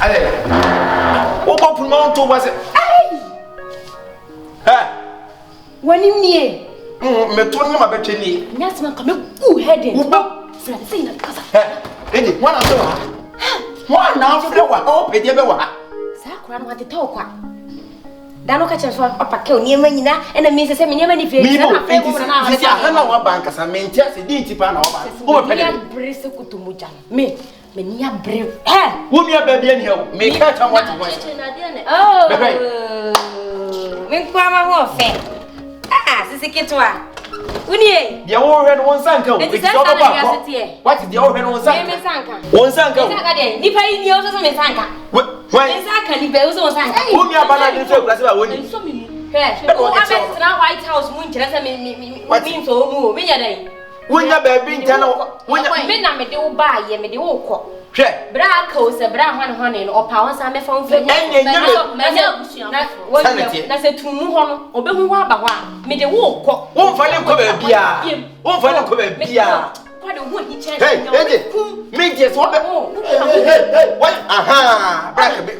Ale. Opa pulmão to was. Hey. Wani mie. Me to no ma betwe ni. Nyas man ka me ku heading. Fred say na kasa. Edi, wana so ha. Wana afre wa. O pede be wa. Sa kura no ate to kwa. Dano ka chenso opake oniema nyina ena mi se me nyema ni fie na afre wo na na. Sisi ahana wa banka sa mentia se di ntipa na wa ba. O pede. Ya brese kutumuja. Me nia brave. Wo nia ba bia ni hewo. Me ka cha what what. Oh. Me kwa ma ho fe. Sisi kitwa. Unie. Dia wo hwe no won sanka o. Eti so ba ba. What is dia wo hwe no won sanka? Me sanka. Won sanka. Me sanka de. Ni pa yi ni o so me sanka. Me sanka ni be o so sanka. Wo mi abana ni so klase ba woni. So mi. O abet na White House mu nkire se me so mu o. Me nya dai. Wonya ba bi ntana wonya me na me de wo ba ye me de wo kɔ. Hwe. Bra ka o se bra hwane no opa won sa me fa mfa nya. Na se tumu ho no obehu ho aba ho a me de wo kɔ. Wo mfa ne ko ba bia. Wo mfa ne ko ba bia. Kwade ho hi che. Hey, me je so be. Hey, what? Aha, bra ka be.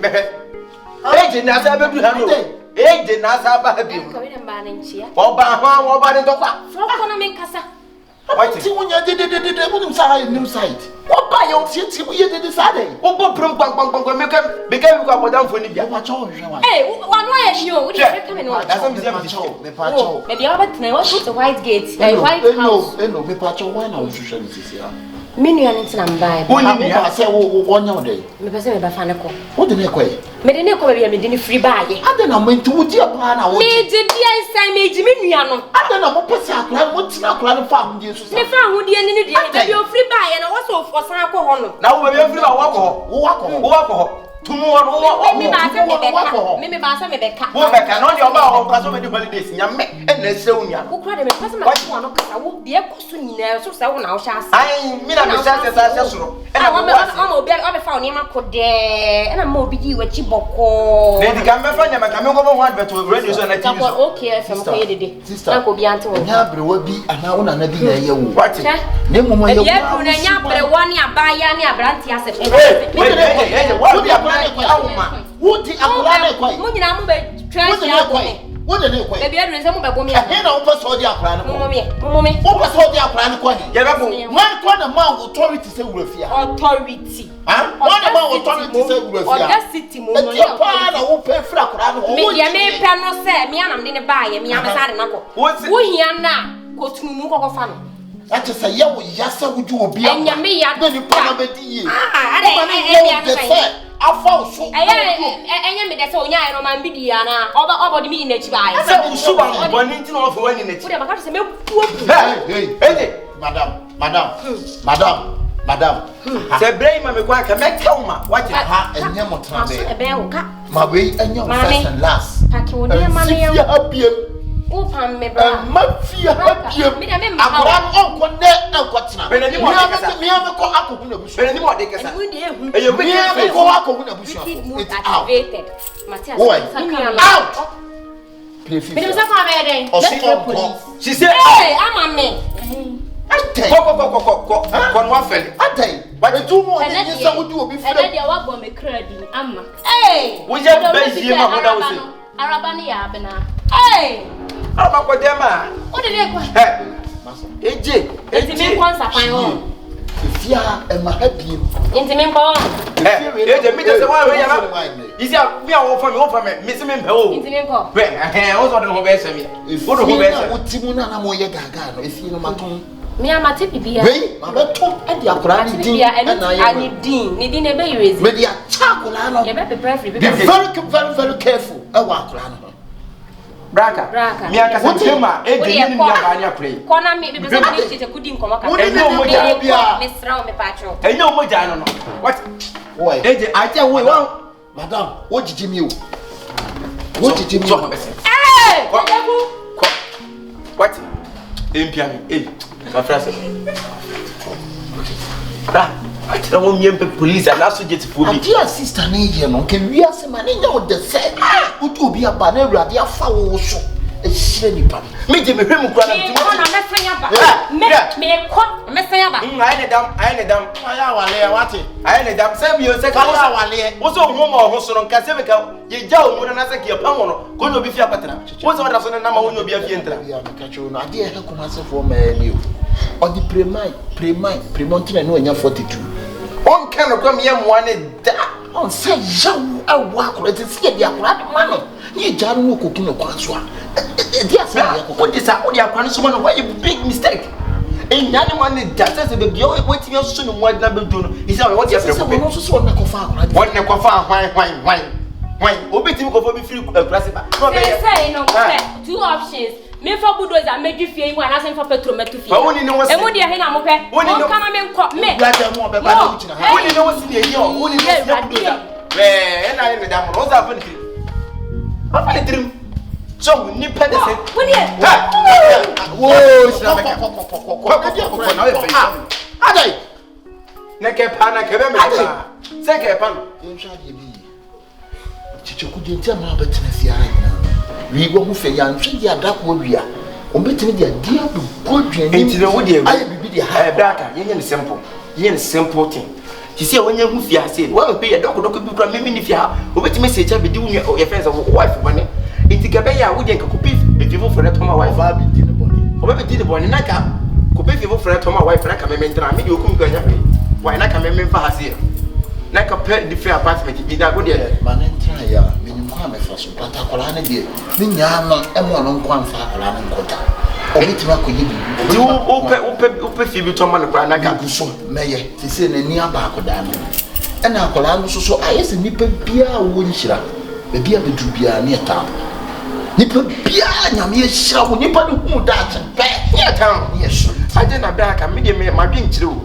Hey, je na sa be du ha no. Hey, je na sa ba ha bi. Ka we na ba na nchia. Oba ho, oba ne dokwa. Fro ko na me nkasa. What ti wonya de wonu sa nim side. What ba yo ti wo ye de side. Wo bo prum gbang me ka ko abodan fo ni bia. Wa chawo hwe wa. Eh, wa no ya shi o. Wo de ka me no. That's what I'm saying. Me pa chawo. Me bia ba tena what to White Gate. White House. No, me pa chawo wa na wo hwe ni sisi ya. Me nua ni tena mbae. Wo ni ba se wo wonya wo de. Me pese me ba fa ne ko. Wo de ne ko e. Me de ne ko bia me de ni free baaye. Ade na menti wo di apa na wo. Me je dia inside me ji me nua no. Ade na mo pese akra mo tina akra no fa ahudi so sa. Me fa ahudi ni de be o free baaye na wo so osan akọ ho no. Na wo be free ba wo akọ ho. Wo akọ ho. Tumu wo wo. Me ba sa me beka. Me ba sa me beka. Wo beka no de oba ho ka so me di holidays nyame e na ese unya. Wo kura de me pese ma ko no kasa wo bia koso nyina so sa wo na wo sha ase. Ai mi na me sha se soro. E na wo obi fa oni ma ko de. E na ma obi di wachi boko. Ne di ka me fa nyama ka me ko bo ho advert radio so na TV so. Okay, FM ko ye dede. Na ko bi ante wo. Nya brewa bi ana wo na bi na ye wo. What? Ne momo ye wo. Bia du na nya brewa ni abaya ni abranti ase. What be a Wo ti akura na kwai. Mo nyina mo be trash ya ko me. Wo de ne kwai. E bia du nse mo be bo me. E na wo pa so di akura na ko. Mo me. Wo pa so di akura na ko ni. Ye be bo. Man ko na man authority say wurafia. Authority. Ah? One man authority say wurafia. Audacity mo no. E pa na wo pa fra akura na ko. Me dia me pe no se me anam de ne ba ye me amesa de na ko. Wo hia na ko tumu ko fa no. Ati say ye wo yasa wuju obi a. Enya me ya do ni pa na be di ye. Ade e say afa so. Enya me de se onya no man bidi ya na. Obo de mi na chi ba ye. Say usu ba boni nti no fo wani na chi. Wo de ba ka se me puo. Hey, madam. Say brain ma me kwa ka me tell ma. What is Ha enye mo tra E be wo ka. ma we enye first and last. Paki wo de ma ne ya abiem. Wo pam me bra. Ma fia abiem. Me da me ma. Akora onko ne enko tena. Be na ni mo de kasa. Me am ko akogu na busu. Be na ni mo de kasa. Wo de ehu. E ye Me am ko akogu na busu. It's activated. Matias. Out. Me dem sa fa be den. She said, "Hey, ama me." Ko no afele. Atay. Ba de tu mo ni sa wudu obi fere. Ede dia wa gbo me kradi ama. Hey. Wo je be yie ma hoda wo se. Araba ni ya be na. Hey. Araba ko dem a. O de de kwa. Eje. Enti me kon sa pan ho. Fia e ma habiem. Enti me kon. Eje me je se wa we ya na. Isi a me a wo fa me se me mpa o. Enti me kon. Be o so de ho be se me. O do ho be se. O ti mu na mo ye gaga no efi no maton. Me amate bibia. Wei, ma beto e di akura ni din. Ani din. Ni din e be erase. Me di akura no. Ye be prepare free. Be very careful. E wa akura no. Braka. Me aka se tema e de ni mi aba anya pray. Kona me be se me tete kudi nkomo ka. E no mo ja bia. Me sra o me pacho. E no mo ja no no. What? Oi. Eje aje wo wa. Madam, wo jiji mi o. Wo jiji mi. Eh! What? Empia me. My friend. Bra, I tell you, me and police and also get for me. Dear sister, ne ye no, can we ask man in your the say? Would you be a banner radia foul so? ehire nipa me je me hwem kura na me mesanya ba me ko mesanya ba I need them aya wale wate I need them say me say ka wale wo so ho ma ho so no nka se me ka ye ja o mu na se ke pa ho no ko no bi fi apatena wo so da so na ma wo no bi afie ntra ya me ka cho no ade e kuma se fo ma ni o di premontina no anya 42 on kan no kom ye mo ane da on say yaw awa akura ti se di akura de ma no ni ja no koku no kwa so a di asa ya koku o di sa o di akwa no so no why big mistake nyane man da se be bio weti mi so no mo adina be do no isi a what you afre ko be no so na kofa akura won ne kofa hwan obetimi kofa bi free klase ba no be say no two options me for bulldozer medwi fie yin ana se for petrometo fie woni ne won emu de he na mo pe won kana me nko me blaja mo be ba na china woni ne won si ne yi o woni ne bulldozer na ne me da mo o za fa ne tiri apa ne tiri so ni pe de se woni wo sina me ka ko na we fe adai ne ke pa na ke be me pa se ke pa no nsha de bi chicheku de ntia ma ba tena sia na wi go hu fe ya nhwe ya da ko wi a o betimi de dia do ko dwan ni enti ne wo de ayi bibi de ha braka yenye ne simple thing ti se wonye hu fi ase wo pe ye dokodoko bi kura mimi ni fi ha o betimi se cha bi di wu ye friends of wife bane enti ke be ya wo de nka ko pe bi fo fere to ma wife ba bi di ne bone o be di ne bone na ka ko pe fo fere to ma wife na ka me mentra me de okum ganya pe why na ka me fa ha se na ka pe di free apartment bi da go de ma ne ntra ya me nyum kwa me fa so pata kola ne de ni nya no e mo no nkwa mfa kola ne nkota o betimi akoyi bi ti o pe fi bi to ma ne kwa na ka guso meye ti se ne ni aba akoda no e na kola no so ayese nipa bia wo nhira be bia be du bia ne ta nipa bia nyame ye hira wo nipa de hu da cha be ya ta yes aje na braka me de me ma dwen kire o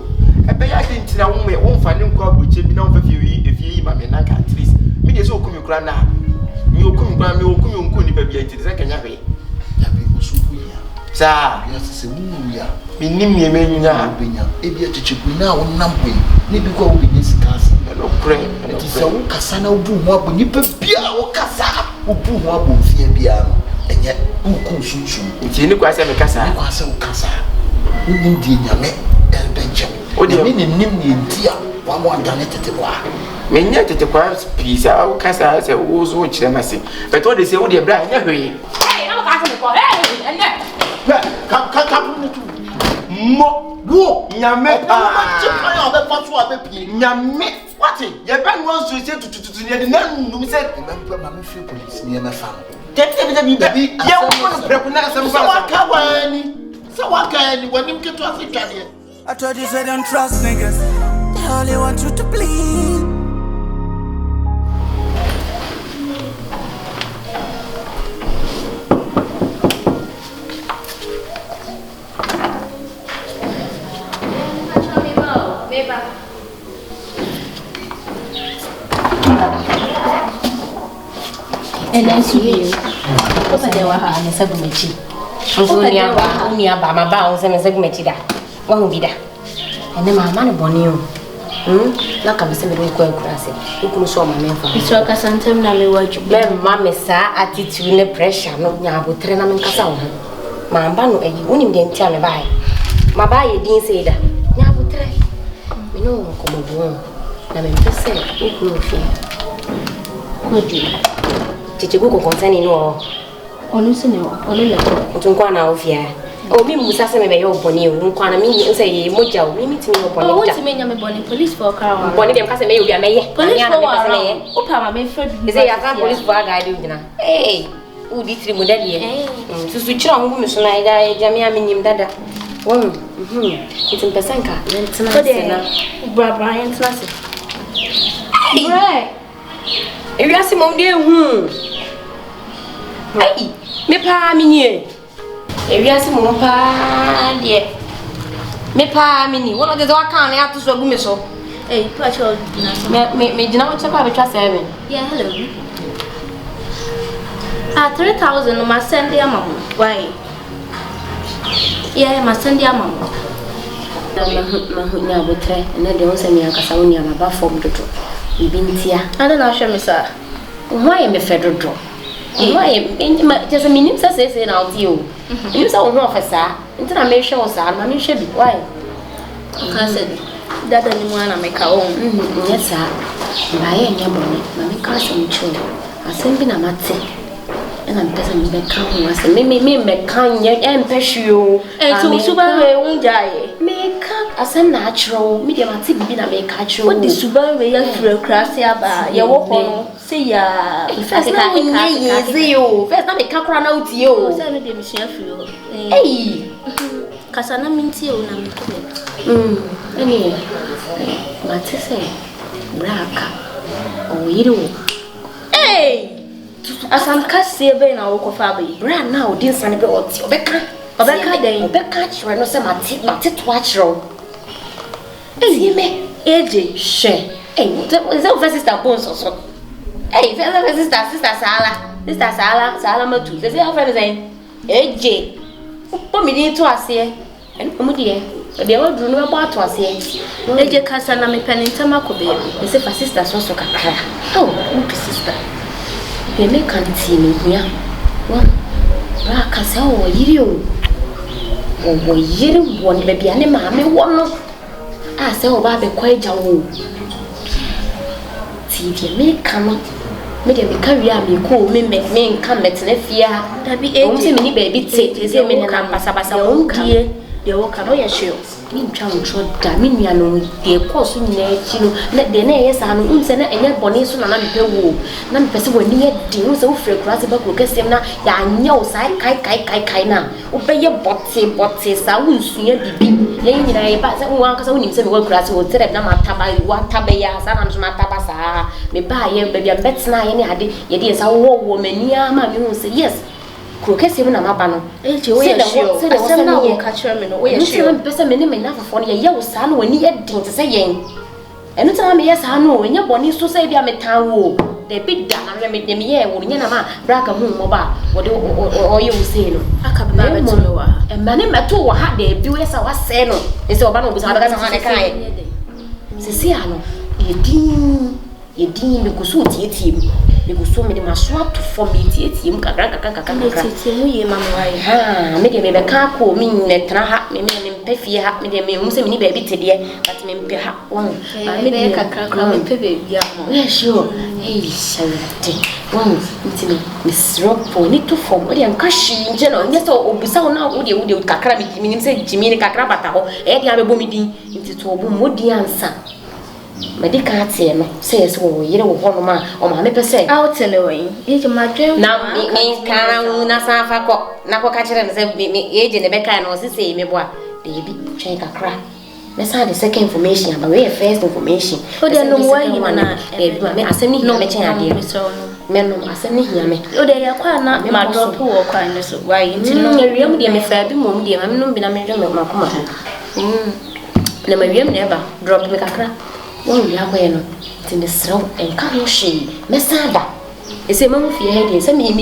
ebe ya de ntina wo me wo mfa ne nkwa abuche bi na wo fa fi yi ma me na ka at least me de so okumi kura na me okumi kura me okumi onku nipa bia nti se kanya hwe ya be so ku ya sa ya se wu ya me nim me menyunya benya e bia chichiku na wo nam boy ne bi kwa wo bi ne sikas no kure ti se wo kasa na wo bu ho abo nipa bia wo kasa wo bu ho abo fie bia no enye wo ku sunsun nti ni kwa se me kasa ni kwa se wo kasa wo nim di nyame benje o de me nim ni ntia wa mo andane tete wa me nya tete kwa pisa o kasa se wo zo kire mase but o de se wo de bra nya hwe I'm going to go. Hey, ka ni tu mo wo nyame pa chipa ya be fa so abepie nyame what ye be no so se tututu ne de nanum se remember mama free police ni me fa tete bi ye wo no preku na asem so waka wani wanim keto asitwane I told you say don't trust niggas. They only want you to bleed. And then she what's the one and segment? Only about my bounds and segment that. One will be that. And then my man born you. Like I'm saying, we go across it. You can show my man for it's like a santam na me watch. Mamma, sir, attitude and pressure. No, now, but train them in Casal. My bano, and you wouldn't then tell me by. My buy didn't say that. Now, but try. We know, come on. I'm in the same. You could fear. Could you? Did you go concerning or Honestly, no, only like to one out here? Oh, me musa se me be yo boni o nkwana me say moja o me meet me boni oh, what me nyame boni police for car boni dem ka se me yo bia me ye police for me opa ma me friend me say ya ka police for guide you na eh u di tri model ye susu chira ho me so na ida ja me amenyim dada won it's person ka mentena se na bra mentena se right e wi ase mom de ai me pa minye ewiase mo pa de me pa mini wona de wa kan na ato so gu me so eh pa cho na so me jina wo chepa be twa 7 yeah hello 3000 ma send ya mama why yeah ma send ya mama ma hunya botre na de wo se mi akasa wo nia ba form dodo ibintia ada na hwe me sa why me fedodo Why? Just a minute say now, you. You saw no officer. Until I make sure, sir, I should be why. I said that anyone I make her own. Yes, sir. Buy any money, my cousin children. I send in a matty. And I'm present in the county. I said, me can't yet impress you. And so, Subaru won't die. Make up as a natural medium at Tibina make catch you. What the Subaru through a crass by your walk? Say, ya, first, now you. First, I make a crown out to you. Send the machine for you. Hey, Cassana means you. Any, what to say? Black or you. Hey! As I'm casting a na woko fabi. Brand now didn't send a bit of Obeka. Obeka day. Obeka children no say my tit watch row. Hey, me, AJ, share. Hey, is that sister bones or so? Hey, sister Sala, Matu. They say how friends saying AJ. Put me into us here. And come here. They all do no about us here. AJ Cassana me pen in Tamako baby. They say for sister so kakra. Oh, sister. They make continue here. One, black as how you. Oh, you want baby and mammy one. I say, oh, Baby, quite a woo. See, if you make come, make me carry out me cool, me make me come at the fear. That be 80 mini baby, take his name and Passabasa, oh dear. They walk away, sure. In town, damn, you know, dear course, you know, let the nays and unsend any bonnet and I'm woo. None person will near deals of free grass about Lucasina, ya know, side kai now. Obey your botsy, sound senior DB. Laying in a pass at one because I wouldn't say what grass would set up Namatabai, what tabaya, Sanams Matabasa. Me buy a baby and bets na any idea. It is a war woman, yeah, mammy will say yes. Croquet even a mapano. Say catch her in a way. I'm person minimum enough for your yellow son when you had things to say. And time, yes, I know, when your bonnie to say, I'm a town. They beat down and made them here, when Yanama, Braca Moon Moba, or you say, Akabenezer, and Manim at all had the US I was saying, it's all about a kind. Ceciano, you deem the Gusuti team. Because so many must swap to form it, him, Maybe a carco mean that Traha, me and Peffy hat me, Muslim baby today, but me perhaps one. I made a crack, baby. Yes, sure. Hey, shall one, Miss Ropo, need to form, and Kashi in general, yes, or Bissau now, would you Kakrabi, meaning say Jimmy Kakrabata, Eddie Abomidi, into two moody answer. My dear Cathy says, oh, you don't want ma or my percent. I'll tell you, it's my dream. Now, me can't Nasafa, Nako catcher and say, me age in the back and was the same, baby, check a crack. Let's have the second information, but we have first information. Oh, there no why you want to, baby, I send me no mention idea. Men, I send me here. Oh, they are quite not my drop or kindness. Why, you know, you be a fair mum, dear, I'm not been a major of my command. Never drop me a crack. One Yawano, it's in the throat and can't she, Messaba. It's a month for your head, send me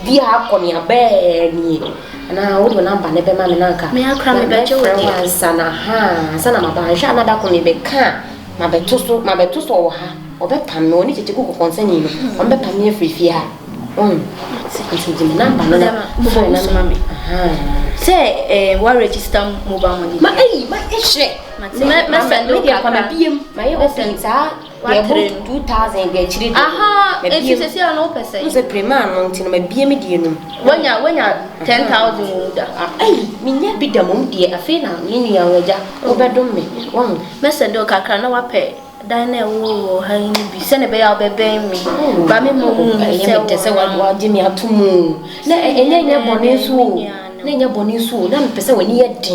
be up on your bed. And I would number never mamma. May I cram about your son? Aha, son of my banshana back on the car. My betus or her, or better, no need to go concerning on better near free fear. It's the number, no, mammy. Say, what register mobile money? My issue. My openings are 2,000 get rid. Aha, if you say an open say, it's a prima until my beer medium. When you're 10,000, me be the moon, dear, a fina, linear, over me. One, Messer Doka can pay. Dine will hang be sent a bear obeying me. But me moon, I say what Jimmy had to move. Nay, your bonnet soon. Nay, your bonnet soon. None person when you had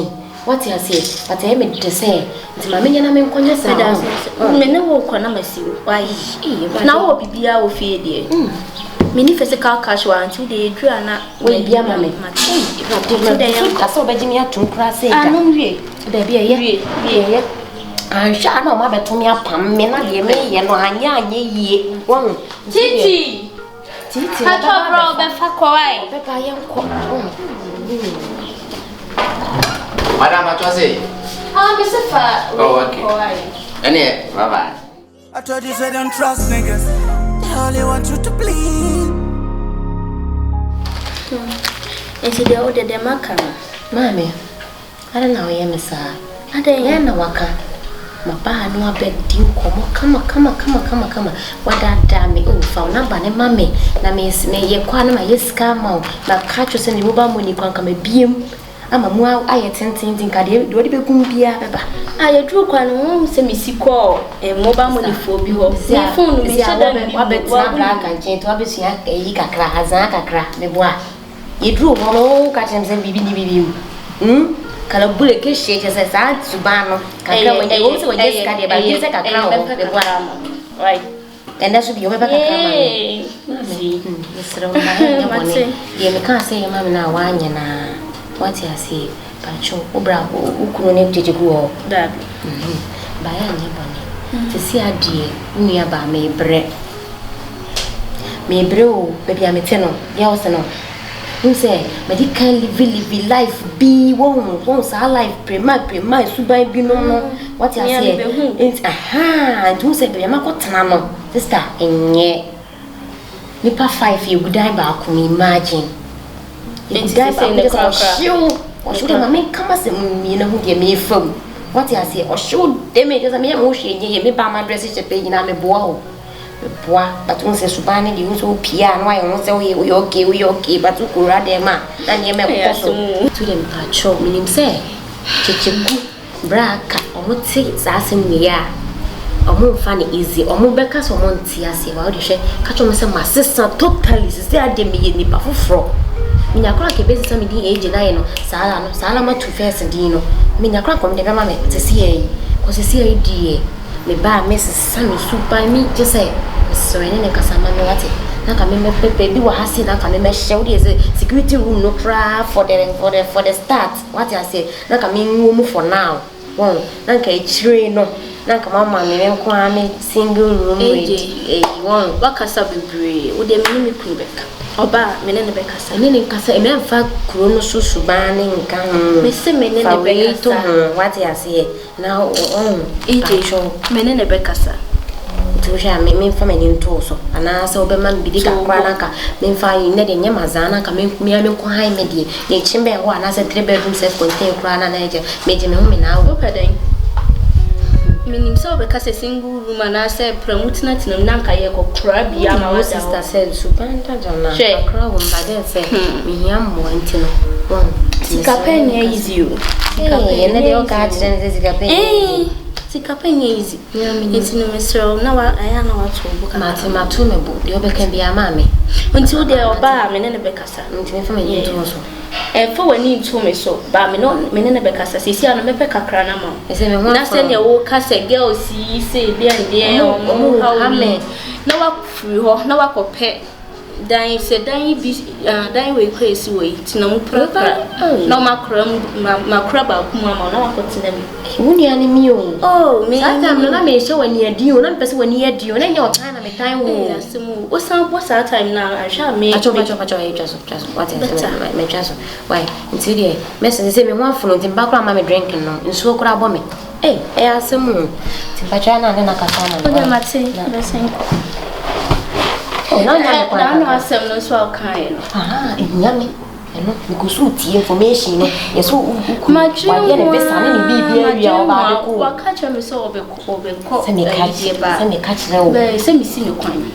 what I say, but I meant to say, it's my minion. I'm in conscious. Men no economy. Why, now be our fear, dear. Many physical casual until they drew an up will be a mammy. I saw Benjamin to cross it. I know there be a year. I shall know my to me up, men, dear me, and I ye one. Titi, I told Robert Fakway, Pepper, young. Madame, what was it? Mr. Fat. Oh, okay. And yeah, bye-bye. I told you, say don't trust niggas. They only want you to bleed. Enti de o de maka. Mami, I don't know yemisa. Ade na waka. Maba no abedi nkomo kama. Wada da me o fa na ba ne mami na me ye kwa na ma yeska ma na ka cho se ni wo ba mo ni kwa kama biem. Ama mu aye tenten ka de be begum bia beba. Aye dru kwa no se misiko mo ba mo ni fo bi ho. Ni phone mi shada mi wa betina bra kan chen to abesia yi kakra hazan kakra me boa. Ye dru ho no ka chen se bibi. Kala bule ke sheke se sa subano kakra when you also just ka de ba ye se kakra o me boa. Right. And that should be over kakra ma. Mami, isro ma nyabone. Ye me kan se mami na wanya na what you say, Pacho, Obra, Ukune Kyekyeku'S that. By a nyabone. To see a dear, nearby me bre. Me bro, baby, I'm a tenor, yes or no. You say, but you can't live life, be once our life, prima, subai, be no. What you say, it's aha, and who said, Yamako Tanamo, sister, and yet. Nipa 5 you would die back, imagine. It's saying the show or should I make come as you know who gave me from what I say or should they make us a mere motion me by my dress to pay in a bow. But once a subani, you so piano, I won't say we okay, but to cura them and you may also to them patrol, meaning say, Kyekyeku'S, Braka, or what say it's asking me, or more funny easy, or more beckers or Montia, say, well, you share catch on my sister totally is there, they me in the buffalo fro. Minya kra ke besi sami din age na ye no sala ma two first din no minya kra kom de be ma me tesi yi ko sesi yi die me ba me sami super mi je say so ne kasa ma no wate na ka me pepe bi wa hasi na ka me hye de security room no kra for the start what I say na ka me nwo for now won na ka chire no na ka mama me nko ame single room ready won Wakasa bebre o de me kubeka. Oba menene bekasa menene kasa e memfa krono so subane nka me se menene bekasa what you say now ej show menene bekasa to sha me memfa menene to so ana se obeman bidi ka kwa naka memfa ne de nyama zana ka me ko han me de ne chimbe ho ana se 3 bedroom self contained kwa na eje meje me ho me na wo padan minim so bekasa single room ana se pramutina tinam nanka ye ko kra bia ma wa sister said supanta jana kra wo mbade se me hiam mo antino sikapenya easy o sikapenya ne de o ka chire ne sikapenya sikapenya easy intino mesro na wa aya na wa to buka matu me bu de obeka bia ma me unti o de oba me ne bekasa unti me fa me nto so for when you to me so ba me no me ne bekasa sisi ana me peka kra na ma ese me ho na se ne wo kasa girl si se bia ndie o mo how me na wa free ho na wa kope dan se dan bi dan we kwesi we tina mu pra na ma kra ba kuma ma na wa kotina mi wuni ani mi o oh me sata me na me hye wani adi o na pese wani adi o na nya o time na me time wo asemu o san bo sa time na ahwa me acho e just what is me just why until there message say me wan funu timba kra ma me drinking no nsuo kra bo me asemu timba cha na na kasa na o de mate na senko no asem no so kan no nyame eno because uti information no yeso wa ye ne besa ne bibia ria o ba de ko wa ka cha me so obeko se me ka chire o be se mi si me kwan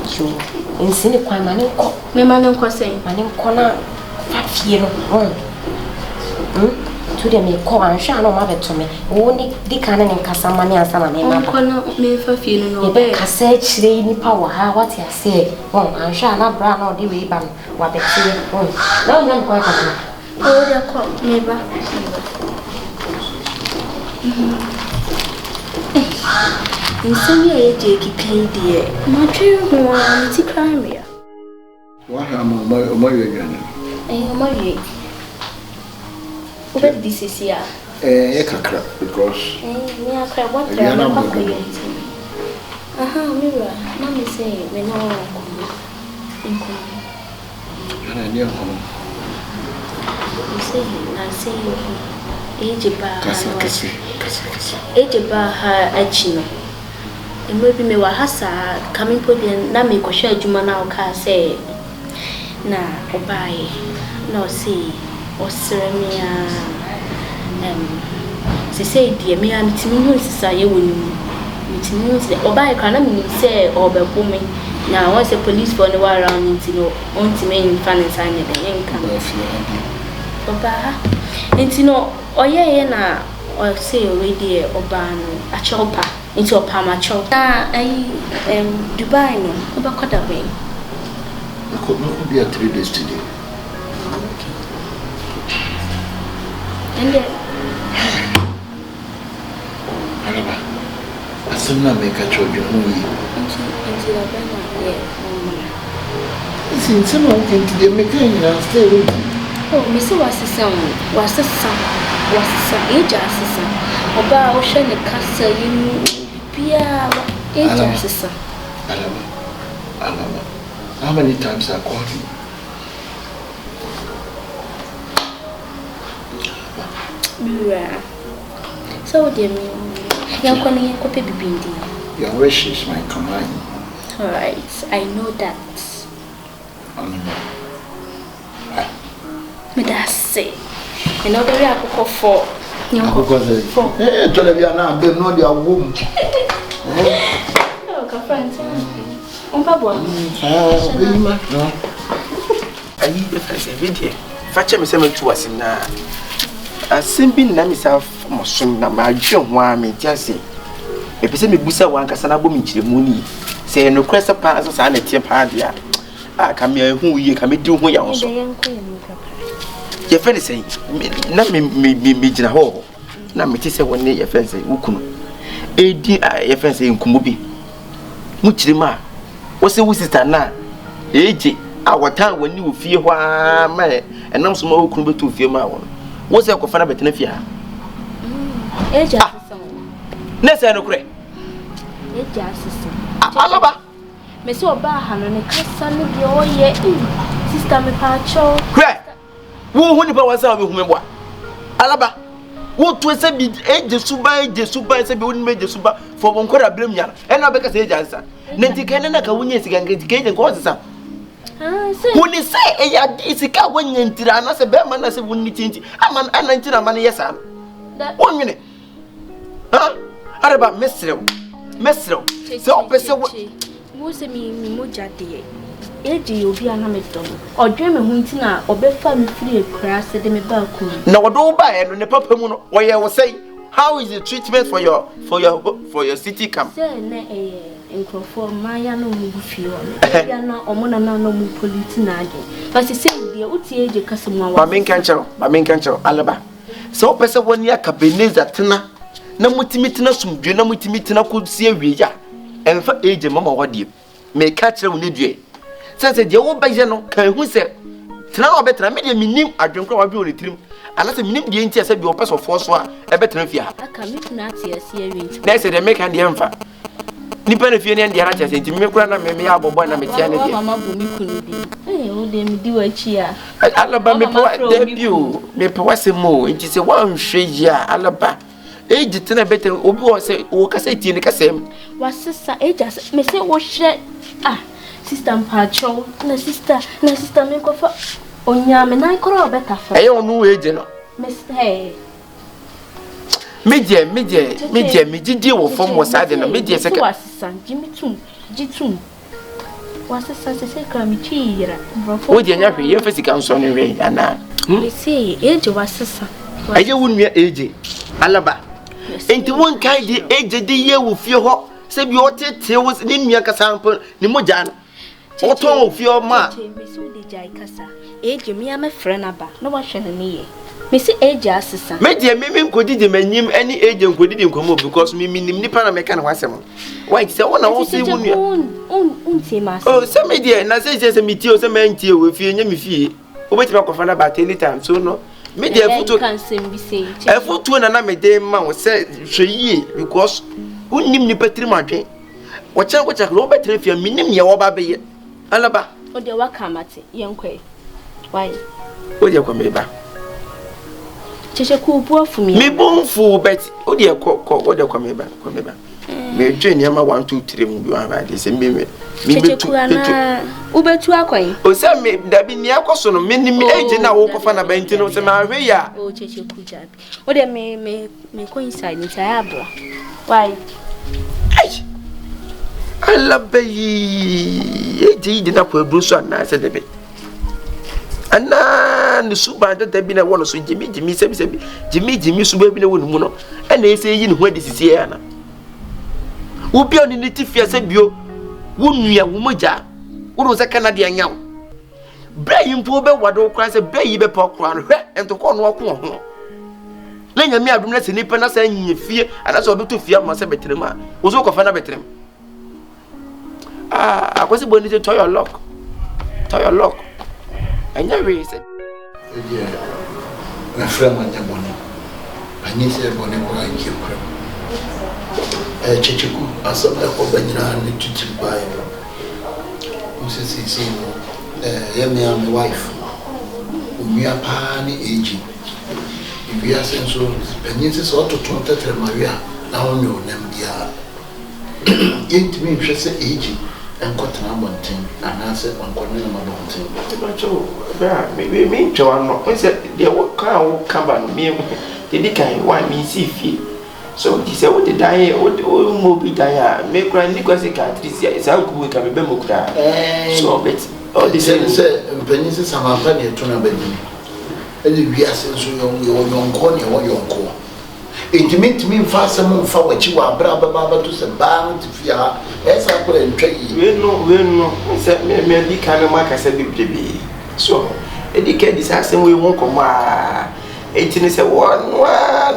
jo ensi ne kwan ma ne ko me ma ne ko sen ma ne ko na fa fie no to dem me ko an sha no ma beto me wo ni di kan ne nkasa ma ne ansa na me ma ko no me fa fie no be kasa chire ni pa wa ha what you say an sha na bra na di we ba wa be chire na o nyam ko ka o de ko me ba nsemi e je kikan die ma twe ho an ti crime ya wa ha ma yo gana ma ye What did this is kakra because me akra what the mira mama say me no inko ana ni ko say na say age ba kasi age ba ha achi no e mo bi me wa hasa coming podium na me ko hwe adwuma na o ka say na obaye No, see, what's Seremia? She said, dear me, I'm to say, which means that or by a cannon say, or by woman. Now, once a police for no around into no, on to me in fun and sign it, and come off your into no, or yeah, or say already or ban a chopper into a palmacho. I Dubai, no, about cut away. I could not be a 3 days today. And then, I still not make a children who into the banner, it's someone into the mechanic and stay with you. oh, Mr. was the son, age assassin. Oba ocean the castle in Pia age assassin. Alama. How many times I called you? So, dear me, young Connie, copy bindi. Your wish is my command. Alright, I know that. Me that's say. And now very apple for. Eh, tell me now, they know their womb. Oh, friends. On Pabua. Very much, no. I need the first video. Fetch me some to us now. A simple name myself, Mosun, my John, one, just say. If you send me Busa one, Cassana Boom, Chimuni, say no crest of pass and a tear party. I come here who you can do who you also. Your friend is saying, not me, Jina. Now, me say one day your friend say, Ukun. A your friend saying Kumubi. Muchima. What's the sister now? Age, our time when you fear one man, and now some more Kumbu to fear my one. What's your confana betenefia? Age, Nessa no cray. Age, Alaba. Miss Obahan and a castle of your year. Sister, me pacho. Cray. Who was our woman? Alaba. What was a bit age Suba, said wouldn't make the Suba for one quarter blame ya, and I because age answer. Nanti Canada can win yes again, get and cause us. When you say it's a cow when you enter, a bear man as a wouldn't change. I'm an anti money, yes, sir. 1 minute. Huh? Araba, Mestro. So, who's a me, Muja dear. Age, you'll be an amateur. Or dream a huntina, or be family free a crass at the balcony. Now, don't buy it on the papa or I was saying, how is the treatment for your city camp? Sir, in conform my no move few. Yana or Mona no move politina. But she said, the Uti age customer. My main cancer, Alaba. So, person 1 year Akabenezer Tina. No mutimitina sum, do no mutimitina could see a reja. And for age, Mamma, what do you may catch her when you said the old Bajano can who said, Tana better, I made a minim, I don't know about trim. And that's a minim the inches of your person for a better fear. I can meet Nazi as here. They said they make and the emperor. Nippon if you and the Arachas, and you make one of me, I will buy a mechanic. Mamma couldn't be. Oh, them do a cheer. Alabama debut, me Powasimo, it is a one shade, Alaba. Age it a better, or say, or cassette in the cassette. Was sister ages, may say, was shed. Ah. Sister Pacho, na sister make of Onyam and I call better. I don't know, agent. Miss Hay. Media, me deal from was I than a media second. Son, Jimmy G2. Was the son say, Crammy Cheer? Would you never hear physical son in rain? And I say, age was sister. I wouldn't be age. Alaba. Ain't one kind the age the year will feel hot. Say, you ought to was in Yaka sample, Nimojan. What of your ma? Miss Udijai age, me, I'm a friend about no one shall me. Miss Age assistant. Media, me could him any agent could didn't come up because me Nippon American was some. Why, so one I say, oh, some media, and I say, there's a meteor, some man deal with you, and me fee. Wait about about any time, so no. Media photo can be saying. A photo and another day, man was said, she because who name the Petri Watch out, Robert, if you're meaning your baby. Alaba. Oh, the Wakamati, young quay. Why? Oh, you come back. Cheshire cool poor for me. Me bone fool, but oh, dear, what you come back. me train yama 1 2 3 mu bi wan ba de se me Kyekyeku'S na ubetu akwan. O se me da bi ni akoso no me ni age na wo kofa na banti no se ma hwe ya. O Kyekyeku'S jabi. O de me coincide ni sai abla. Why? Ai. Alabai. Eji di na po ebruso na se de be. Ana ni suba da bi na wono so jimi sebi jimi suba bi na wonu mu no. Na ese yi ni ho adi sisi ya na. Wo bi oni ni tifia se bio. Wo nua wo moja. Wo se Canada anyaw. Bra yimpo be wado kra se bra yi be pa kra no hwe entoko no ko ho. Na nyame adum na se nipa na sa nyie fie ana so obeto fie ma se betrem a. Wo so ko fa na betrem. Akwasi boni se to your lock. To your lock. Anya we se. Yeah. Na frama nya boni. Ani se boni ko anki kra. Kyekyeku'S asaba ko banyina ne tuti bae. Usisi me and my wife. We are pani age. If we are senso, penyense so to tetre Maria. Now no nem dia. Ain't me say age and got na bonten and answer on corner na bonten. Tibacho, bra, me to no. We say there what can come back me. The can why me see fee. So he said, what did I, what movie die? Make grand because it can't is how good we can be Mokra. So it's all the same. Penny some company to Nabedi. And we are so young corner or young core. It meant me fast and for what you are, Braba to some band to fear as I put in trade. We know, said me kind of mark I said, baby. So, educate this accent we won't come. 18 is a one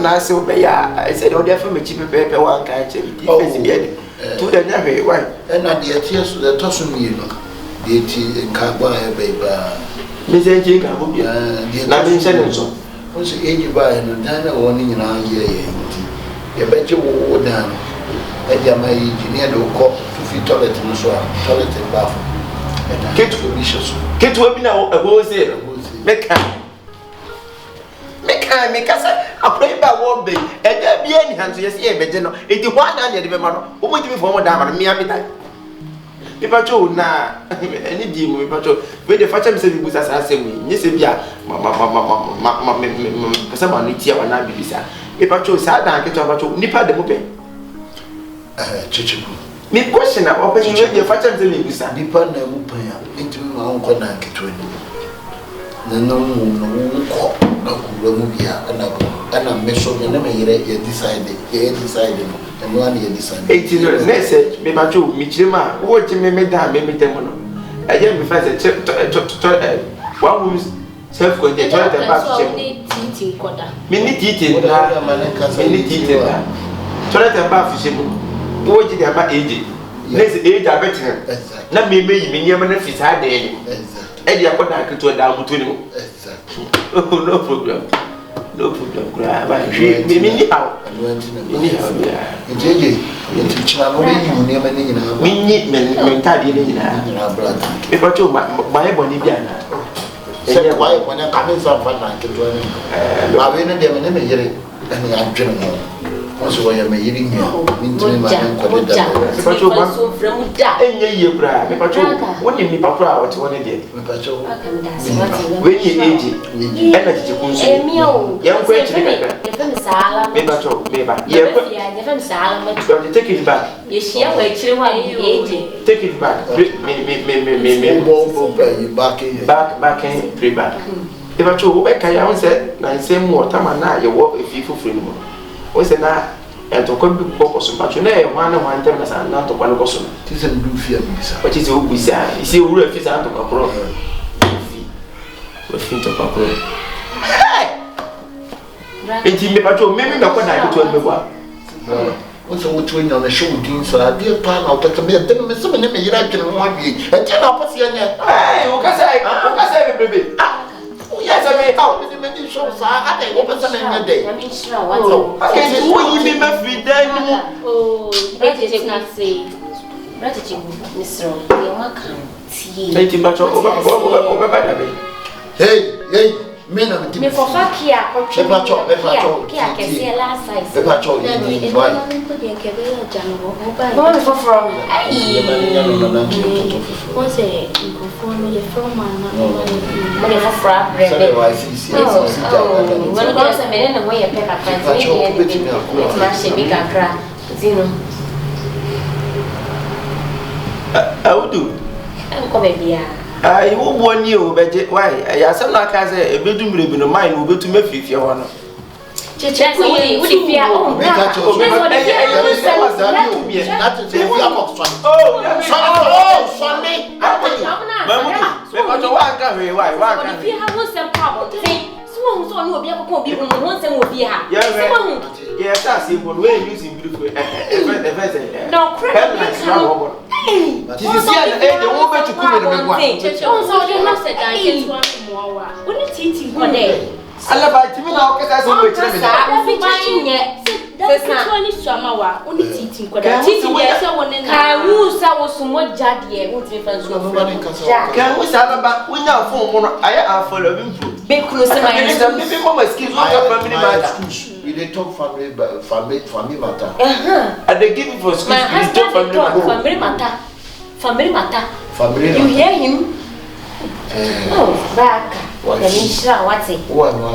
na se obeya I said o dey for me cheap paper one kan che defense bi ade to the nyawe why and at the tears to the tosun you know the in carbon baby me say je ka bo bia na me nse nso o se age ba no dan na woni nyina ye ye be je wo dan e dia mai engineer do ko to fit toilet no so toilet bath ketu bi na e go say me kasa apre ba wo be e da bia ni hanzo yes e beje no e di hwa na de be ma no wo mo jimi fo mo da ma no me amita pe pa cho na eni di mo pe pa cho we de facha me se bi busa sa se we ni se bia me kasa ma ni tia wa na bi bisa pe pa cho sa da ke cho pa cho nipa de mo pe Kyekyeku'S me question na open we de facha me se bi busa nipa na mu pan ya ntimi ma won ko na ke to ni no ko na ku mu bia ana meso na me yere ye decide no no ani ye decide 18 na say me ba cho mi chirima wo chime me da me temo no aye me fa say one room self contained toilet and bath shame me ni titi na me ni titi na toilet and bath shame wo ji da ba age na say age abetin na me yi me nyama na fit ha de e dia ko da keto da mutu ni mo no problem gra ba me ni how ni how ya jeje yenti china no yi ni ma ni nyina minyi mentadi ni nyina brother e pa cho ma e boni bia na se kwa e boni ka me sa fa na keto ni ma we ne de me yire ani adwene mo onso wo ya me yiri ni ntimi ma ko de da e pa cho ma enye ye bra me pa cho woni mi pa pra o ti woni de me pa cho we ni eji e na Kyekyeku'S ye nko e chiri ka me pa cho me ba ye ko you take it back ye shia we chiri wa eji take it back me back and pray back e pa cho we ka ya won se na nsem mo tama na ye wo efi fufuru ni mo o se na entoko bi ko so pa cho na e hwan na hwan tem na sa na to kwa no ko so ti se ndu fi abisa o ti se o buisa isi o ru afi sa to kwa pro o fi to kwa pro enti me pa cho me me ko na ke to me bua o se o tu nya na show din so a de pa na o ta me de me se me ne me yira twene ho abi e ti na pa se nya o ka sai bebe yes I mean how me di show sa ade o pa se me nya de I mean sure what okay so you me me free day no oh Kyekyeku'S not say brother Kyekyeku'S Mr. you ma kan ti enti ba cho o ba da be hey me na me me for fakia or Kia can last size. Pepa cho na ni why na me ko de ke be ya jano ho ba One for from wọ́n ṣe ìkòkò ní ilé fọ́ọ̀mù àná money for frap Sorry why see when go se me na moye peka friends me it ma she big akra zino Audu ko be bia ai wo boni o beje why ya sam na ka say ebedu mire bi no mine wo betu mafifia ho no cheche so we fear oh make a cho Sunday me ko wa ka we why wa ka fear ha won sem problem thing so so no obi akoko obi won sem obi ha so won yeah that's it but when using beautiful no credit hey you see the wo be chuku me me gwa cheche on so dey no say dan get one more wa oni titi ko dey Alaba timi na o kesa so we kire me o fi chinye that's one is sama wa oni titi ko da titi dey say won na ka wu sa wo sumo jade won ti fa so kan we sa baba we nya fon mo no aya afolo bi mfu be close my maybe mama skills what family matter we dey talk family matter and they give it for school we talk family matter you hear him oh back the minister what's it wa no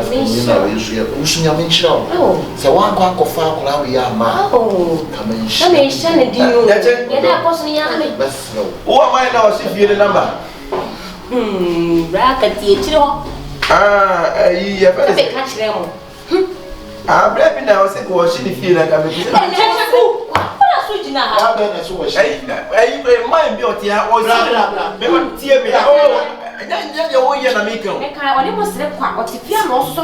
usunya menchira se wa kwa kofa akora we ya ma kamenisha ne dio ya da koso ni ya me wo am na o si fie number back ti etiro ayi ya fa be ka kire mo bra bi na o se ko shi ni fie na ka me bi wala so jina ha ya be na so wo shi ayi mind bi o ti ha o si me ko tie me anya wo ye na me kan me ka o de mo sere kwa o ti fia no so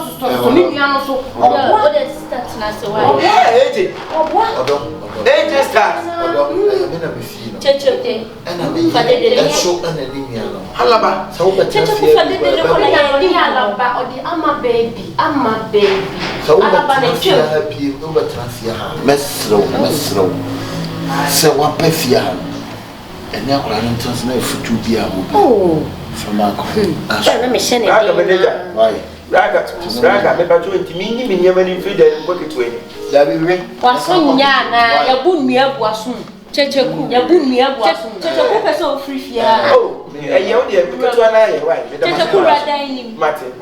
mi nua no so o de start na se wa eje odo eje start odo me na be fi no cheche de ana me e so ana ni nua no halaba so wo betra fi ko ya ni alaba o di ama baby so wo betra fi happy wo betra fi ha mesro se wa pa fi ha ene akora no ntons na futu bia mo from Marco. Na me shene Akabenezer. Why? Raga me ba to ntimi nyi me nyama ni frida ni bucket we. Da bi we. Waso nya na ya bu nua bu aso. Checheku. Ya bu nua bu aso. Checheku pese o free fia. Oh, e ye o de bucket wa na ye why? checheku brada ni. Martin.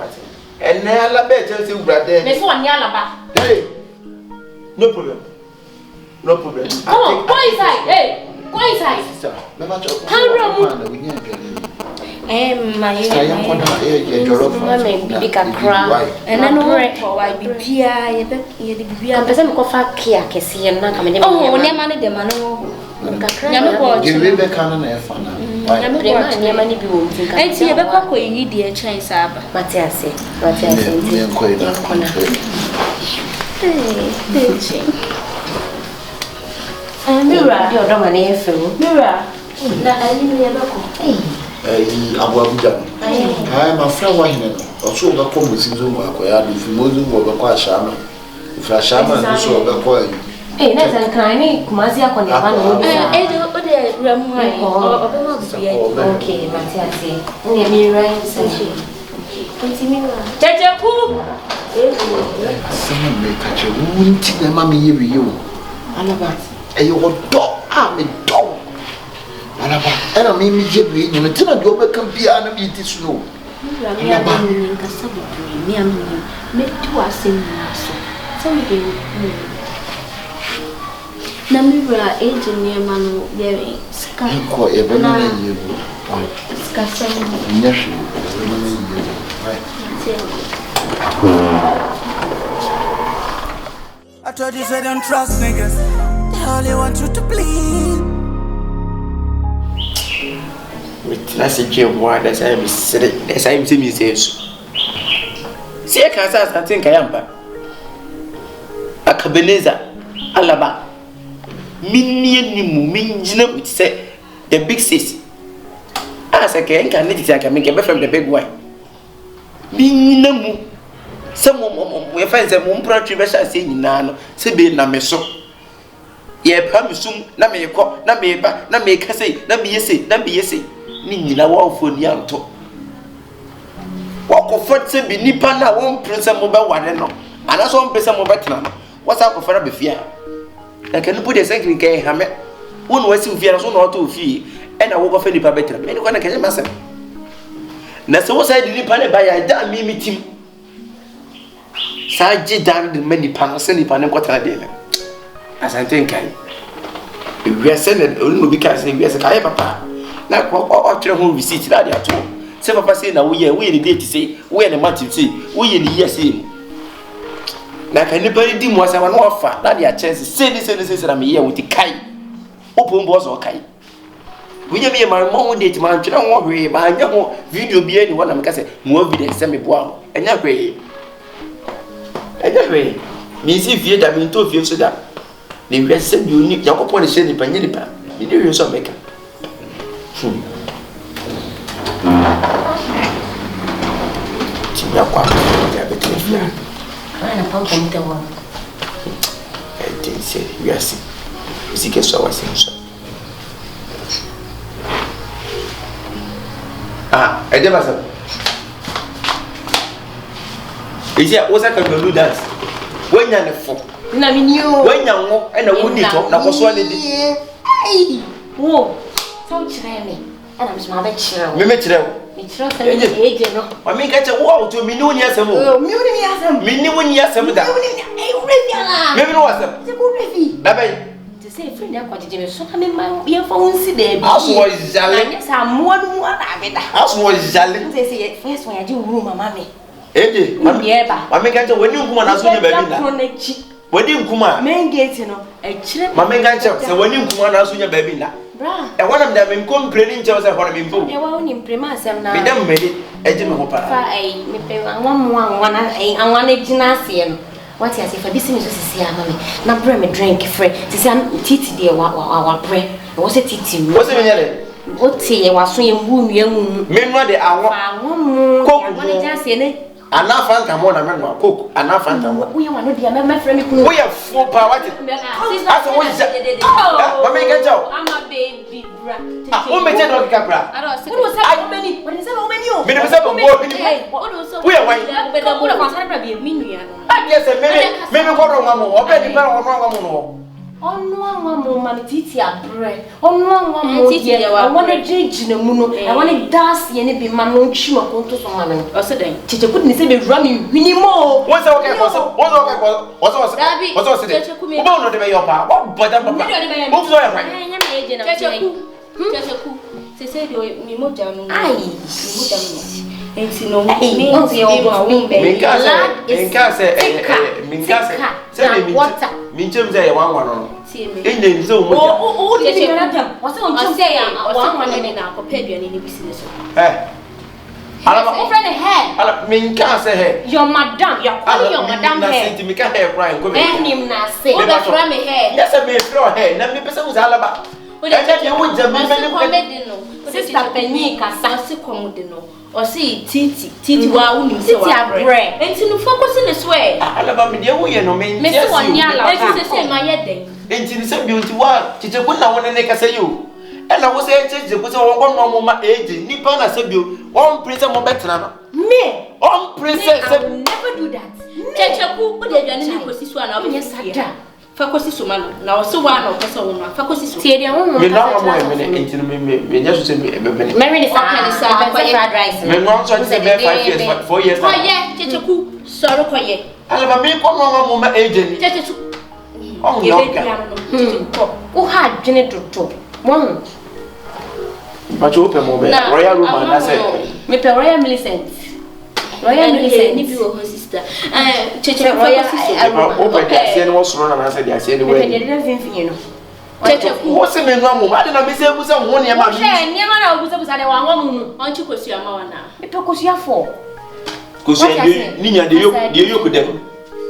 Ene ala be tell say brada. Me so oni alaba. Hey. No problem. Come on, go inside. Hey, go inside. Sister, me ba cho. Hanro We nya aduane. My Saya kona e jollof. Mama bibi kakra. Ena no for why bibia ye de bibia. Pese me ko fa kia kesi na ka me de. Oh, ne ma ne de ma no. Kakra. Nyame ko. Di we be kana na e fa na. Nyame ko. Ne ma ni bi wo ntinka. Enti ye be kwa ko yi de chan saba. Matiase. Me ko ina. Echi. Mira, yo do mane efe wo. Mira. Na ani me be ko. Abu Abuja. My friend wa hina. Oso ga ko mo sinzo mo akoya do fi mozu mo be kwa shama. Ifra shama no so be kwa yi. Na zan krani kumazi yako ni bana wo bi. O de ramu hai. O be ma bibia. Okay, matiase. Ne mi ran sashi. Enti Mira. Checheku. Sama me ka che wunti na ma me yewi yo. Alaba. Eyo do me do. Alaba, ena me jebi ni tina do be kan bia na bi ti suno. Mira me ya ni nkasa bibiri me am ni. Me tu asem na so. So me de na Mira engineer manu ye ska. Ko e be na yebu. Ska sa ni. Nyashi, be na yebu. Right. I told you, say don't trust niggas. They only want you to bleed. With nasi jemwa that's I am said that's I am saying so. See ka sa something kayamba. Akabenezer Alaba. Minni mu minjina with say the big sis. As I can it I can make a from the big one. Minna mu some we find some umpra be sha say nyina no se be na me so ye pa me sum na me ko na me ba na me ka sei na me yese ni nyina wa ofo ni anto What comfort say be nipa na one person mobile one no. And that's one person mobile tena. What's up for be fear? Like can put the second can hame. One was in fear so no to fear. And I walk off nipa better. Me no can myself. Na so what side nipa ne buy I da me meeting. Saji dan the many pan send nipa ne kwata dey. As I think we are sending only because we are say papa. Na ko try home visit that at all. Say papa say na we the date say we the month say we the year say. Na can anybody di mo say one offer that their chance say na me here with the kai. Open boss or kai. We me my mom date man try won we ma nya ho video bi ani wona me ka say mo evidence say me boa. Enya hwe. Me see vie da me to vie so da. Ni we say bi oni yakopon ne say ni pa nyini pa. Ni dey so make. Ya kwa ya betre fia. Ana pampa mtawa. Eti se yasi. Usike so wasi so. Ede basa. Ije osa ka do dance. Wenya ne fo. Na minyo. Wenya ngo na wodi to na koso ne di. Ai. Wo. So chire me. Ana msema ba chire wo. Me chire wo. Me chire sa me eje no. Ma me ka che wo to mi ni woni asem wo. Mi woni mi asem. Mi ni woni asem da. Mi woni ai refi ala. Me no asem. Se ko refi. Da bai. Te say friend akwa jeje me so ka me ma ye fa wonsi da bi. Aso wo jale. Anya sa mo no mo na be da. Aso wo jale. Te say first one ya ji wuru mama me. Eje. Ma me ka che woni nkuma na so nya ba bi da. Wodi nkuma. Main gate no. E chire. Ma me ka che se woni nkuma na so nya ba bi da. Bra. E wona me da me complain nche se hora me mpo. E wa woni mprema asem na. Me dem me di eje me ho pa. Fa ai me pe anwa na gina ase no. What you say for this me so sisi ama me. Na bre me drink free. Sisi am titi de wa bre. Wo se titi mu. Wo se me nyale. O ti ye wa so ye mbu nua mu. Me no de awo. Fa wo mu. Koku. Wa na ja se ne. Ana fanta mo na me no koku. Ana fanta mo. Wo ye wa no dia me frɛ me kunu. Wo ye fo pa what? Asa wo ja. Ma me ka jaw. Ama baby bra. O me je do ka bra. Aro se. Wo sa o meni. Wo se o meni o. Me de se bo bo ni. Wo ye wan. Wo da kwa sare bra bi mi nua no. A ye se me ko ro nwa mo. O be di pa ro nwa mo no. Onu anwa mo ma titi abre. Onu anwa mo die. I want to jiji na mu no. I want to dance ye ne bi ma no ntwi makonto so ma no. O se den. Checheku ni se be wura mi hwini mo. Wo se o ka ko so. Wo se o ka ko. Wo se o se de. Wo ba no de be yo pa. Wo boda papa. Wo so ya kwa. Anya me eje na. Checheku. Se se de mi mo janu. Ai. Mi mo janu. Enti no mi se o mo be. Me ka se me chem say wan no. Ende nzo mo. O di na dam. Wo se on chem say wan ne na ko pe aduane ni business so. Araba o friend he. Ala me ka say he. Your madam, your call your madam he. he. Na senti me ka he cry ko me. Nim na say. O be fra me he. Yes me fra he. Na me pese wo Alaba. O de che wo jam me comedy no. Sister Penny kasa se comedy no. O si titi wa uni se wa bre. Enti no focus ne so e. Alaba me de wo ye no me. Me se woni Alaba. Enti se ma ye den. Enti ni se bi onti wa Kyekyeku'S na wona ne kasa yo. E na wo se Kyekyeku'S se won gbo no mo ma eje nipa na se bi o princess mo betena no. Me. On princess. I will never do that. Kyekyeku'S o de aduane ni kosi so na o be sada. Fa kosi so ma no. Na o se wa na o pese wo no. Fa kosi so. Tie de ho mo. Me na mo e me enti no me nya so se me be. Mary ni sa fried rice. Me no so se be 5 years but 4 years. Ko ye Kyekyeku'S sorry ko ye. Alaba me ko no mo ma eje ni. Kyekyeku'S Oh, o ha dwene toto. Won. But you open mo be Royal Roman na say. Me pe Royal Millicent. Royal Millicent ni bi wo sister. Kyekyeku'S Royal open the say no so na say the say the way. Me dey finfin no. Kyekyeku'S wo se me no mo ade na me se bu se ho ne ma mi. Ne ma na bu se de wa nwa mu. On chi kosi ama wana. Me pe kosi afọ. Kosi ni nya de yoku dem.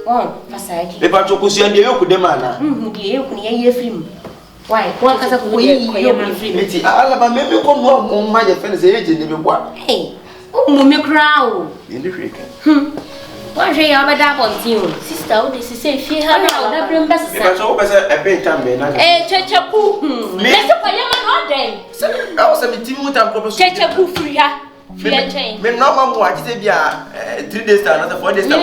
Oh, pasaki. E pa chokosi ande yoku dem ana. De yoku ni ye film. Why? Kwa kasa ko yi yoku film. Eti Alaba me ko no mo ma je fe ne se eje ni me boa. Hey. O mu me kra o. Ye ni hweka. Wa hwe ya obeda ponti o. Sister o de se se fie ha na o da brem besa. E pa so pese e be tam be na. Kyekyeku'S. Me se ko ye ma no den. Se o se mi timu tam ko so. Kyekyeku'S free ha. Me normal mo agite bia 3 days time not 4 days time.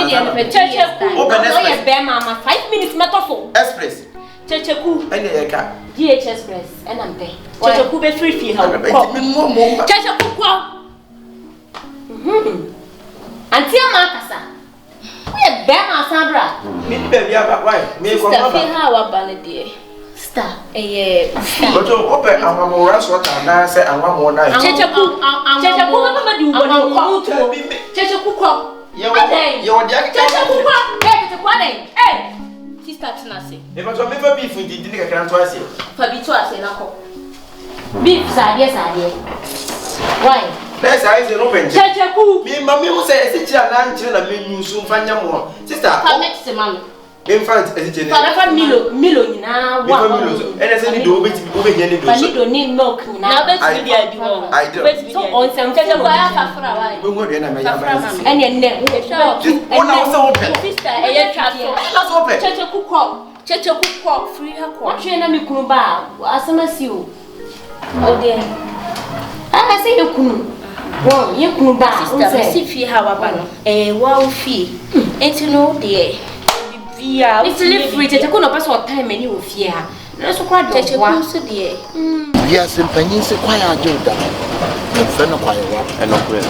Open express. Be mama 5 minutes metofo. Express. Checheku. Ene ye ka. DH express. And I'm there. Checheku be free how. Checheku kwa. Auntie Amakasa. We be ma Sandra. Me baby aba why? Me ko ma. Sister how abane die. Star. But open amamora so ta na say anwamo na. Checheku mama di uboni. Checheku kwa. Ye wo dia Checheku kwa. Checheku kwa den. Sister Tunase. E ba so me fa beef ndi ndi kakra nto ase. Fa bi to ase na ko. Beef sadie. Why? Let's say no bench. Checheku. Me mama mu say ese kira na nkyere na menyu so mfanya mo. Sister. Fa next mama. Infant ese kire. Fa milo nyina wa. Ene se ni do obehia ni do so. Fa ni do ni milk nyina. Na bet bi adi ho. Bet so on sem Checheku ya fa fra wa. We go dey na me ya ba. Ene ne. Ona wo se open. Sister traffic. That's open. Checheku kwa free ha kwa. Twe na mi kunu ba asama si o. O de. Ah say you kunu. Won ye kunu ba. Sister si fi ha wa ba no. Wa fi. Enti no de. Bibia. It's live free Checheku no person time any o fi ha. Na so kwa de wa. Checheku so de. Bia sempanyin se kwa ya joda. Me fe no kwa ya wa. Eno kure.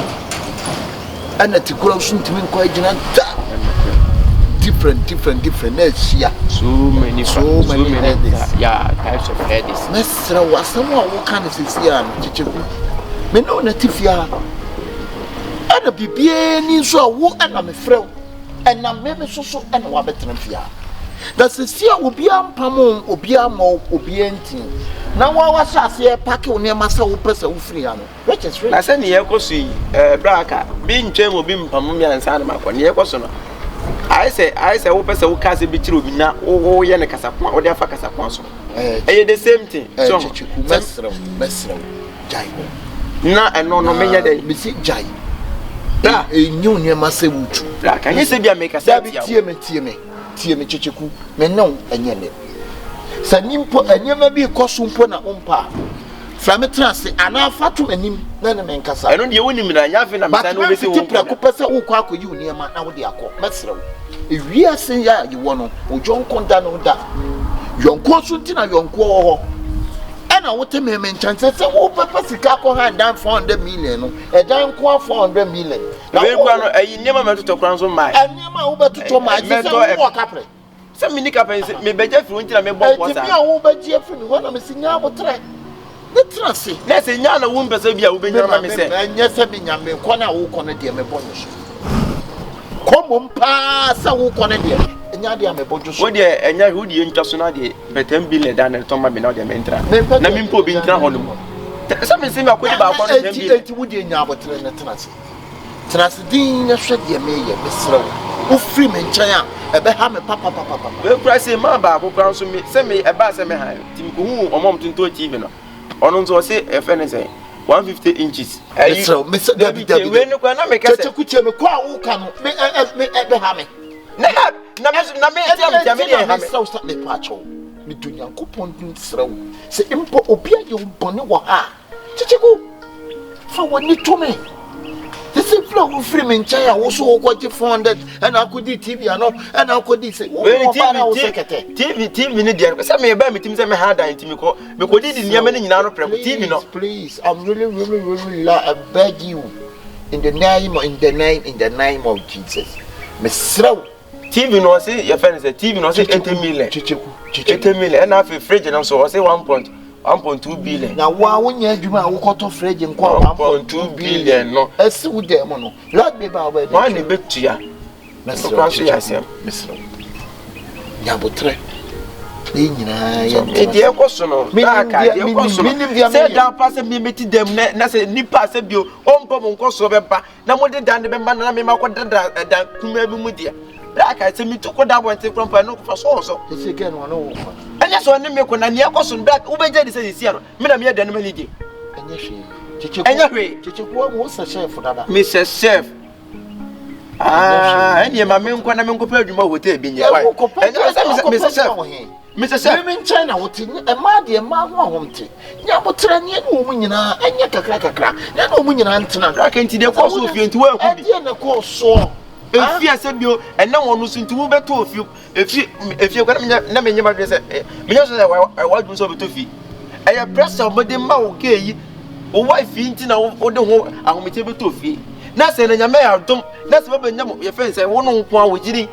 Ana tikura usuntimi kwa jina da. Different yeah. So many headaches. Yeah, types of headaches. Mesra wa someone who can see am Checheku. Me no na tifia. Ana bibie ni so wo ana me frɛ. Ana me so ana wa betena fia. That's the see obi ampam obi ama obi enti. Na wa sase e pack wo ne masa wo pesa wo free ano. Which is right. Na se ne yekoso yi braka bi ntwem obi mpam mi ansa na makɔ ne yekoso no. I say wo pesa wo kase bi kire obi na wo ye ne kasapon wo de afa kasapon so. The same thing. So mesra jai. Na eno no menye dey. Me si jai. Da enyu ne masa wutu. Braka nye se bia make kasa bia. Tie me Checheku me no enye ne. Sanimpo enyema bi kosumpo na umpa. From trance ana fatu anim na ne menkasa. Eno de wonim na nya fe na mesa no besi wo. Tipra ko pese wo kwa akoyi uniema na wo de akọ. Mesra wo. Ewiase ya yiwo no ojonko da no da. Yonko so ntina yonko ho. Ana wo teme me nchance se wo papa sika ko ha dan 400 million no. E dan ko 400 million. Na we kwa no ayi niema metoto kran so mai. Niema wo betoto mai se wo kapre. Se minika pe se me beja fi ntina me bo posa. Ti mi a wo beja fi ni ho na me sinya abotre. Ne trance. Na se nya na wo mpesa bia wo benya ma me se. Nya se me nya me ko na wo ko na de me bo no so. Komo mpa sa wo ko na de. Nya de me bojo so. Wo de enya hu de ntwa so na de 10 billion dan na to ma me na de me ntra. Na me mpo bi ntra ho no mo. Se me se me akodi ba ko 10 billion. Enti wo de nya abotre na trance. Trance din na hwe de me ye mesra wo free me nkyan a ebe ha me papa. We kura se ma ba ko kura so me se me e ba se me ha. Tim ko hu omom tunto TV no. Ono nzo se FN say 150 inches. So me say David. We no kwa na me kase. Checheku tie me kwa wo ka no me ebe ha me. Na me tiam me de ha me. So start me pacho. Me dunyankopon din srawo. Se impo obi ade wo bone wo ha. Checheku fa woni to me. This is flow free me nchaya wo so ko 400 and akodi TV ano and akodi say wo ba wo sekete. TV ni dia say me ba me tim say me ha dan tim ko me ko di niam ni nyina no preko TV no. Please, I'm really I beg you in the name of Jesus. Me sraw TV no say your friend say TV no say 80 million. Checheku 80 million and half fridge no so say 1.2 billion. Now, why won't you do my water fridge and call 1.2 billion? No, I see with them. No, let me bow by one a bit to ya. Mr. Yabotre. Dear Cosono, said that person be meeting them, Nasa Nipa Sebio, on Pomon Kosovepa, no more than the Bambana than Kumemudia. Black, I say me took that one from Pano for so. It's again one over. And that's one name when I'm near Coson Black, Ubeja says here, Madame Yadanamelity. And yes, Chichu was a chef for that. Mrs. Chef. Any mamma, when I'm compared to my hotel being your wife. Mr. Seven China, what in a muddy and my won't. Yabotranian woman, and yet a crack. That woman in Antona, I can't see the course of you into work. And the course so. If you said you, and no one was into move at all, if you're going to name your mother, I want to solve it to fee. I have pressed somebody more gay, or wife into our home, I'll be able to fee. Nothing in your mail, that's what your friends I won't know with you.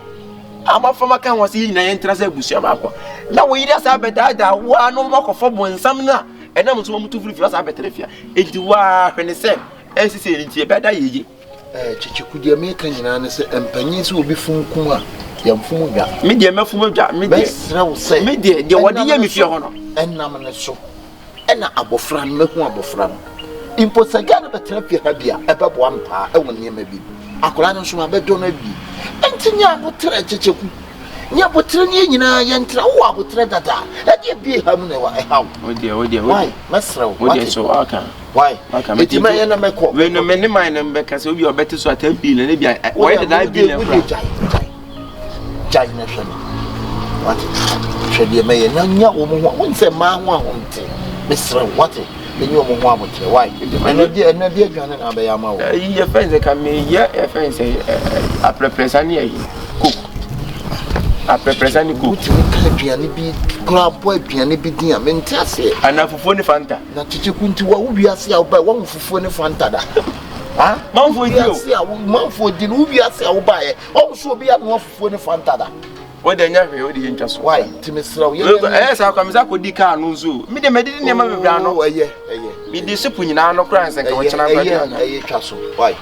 I'm up from a can was in an entrance of Bushabako. Now we just have a dad, one no more of one summoner, and I'm so to free us a better if you. It was when they said, as you say, it's a better ye. Chichikudia making an answer, and Pennies will be from Kuma, young Fuga. Media Mafuga, Media, say, Media, you want to hear me if your honor, and Namana so. And Abofran, Mabofran. Import again of a therapy, above 1 pa, I won't near maybe. I could answer my bed, don't be. Nya botre chicheku nya botre ni nyina ye ntra wo abotre dada e dey be ha mu na wa e ha why masra what so aka why eti ma ye na meko we no me ni man na mbeka se obi obete so atambi na bia why did I be na jai na shani what shedi me ye na nya wo mu ho won se ma ho ahonte masra what then you won't want to why? And no dear John and Abayama. Your friends can me, your friends say, a prepresani cook. A prepresani cook, piano be crab boy, piano be dear, mentassi, and a phone fanta. Not to you to what we are see out by one for phone fanta. Ah, Mount for you, Mount for the Nubia sell by also be a more phone fanta. What they never really interest why to Miss Row. Yes, how comes I could declare no zoo. Me the medicine never brown away. Me discipline no crimes and castle. Why?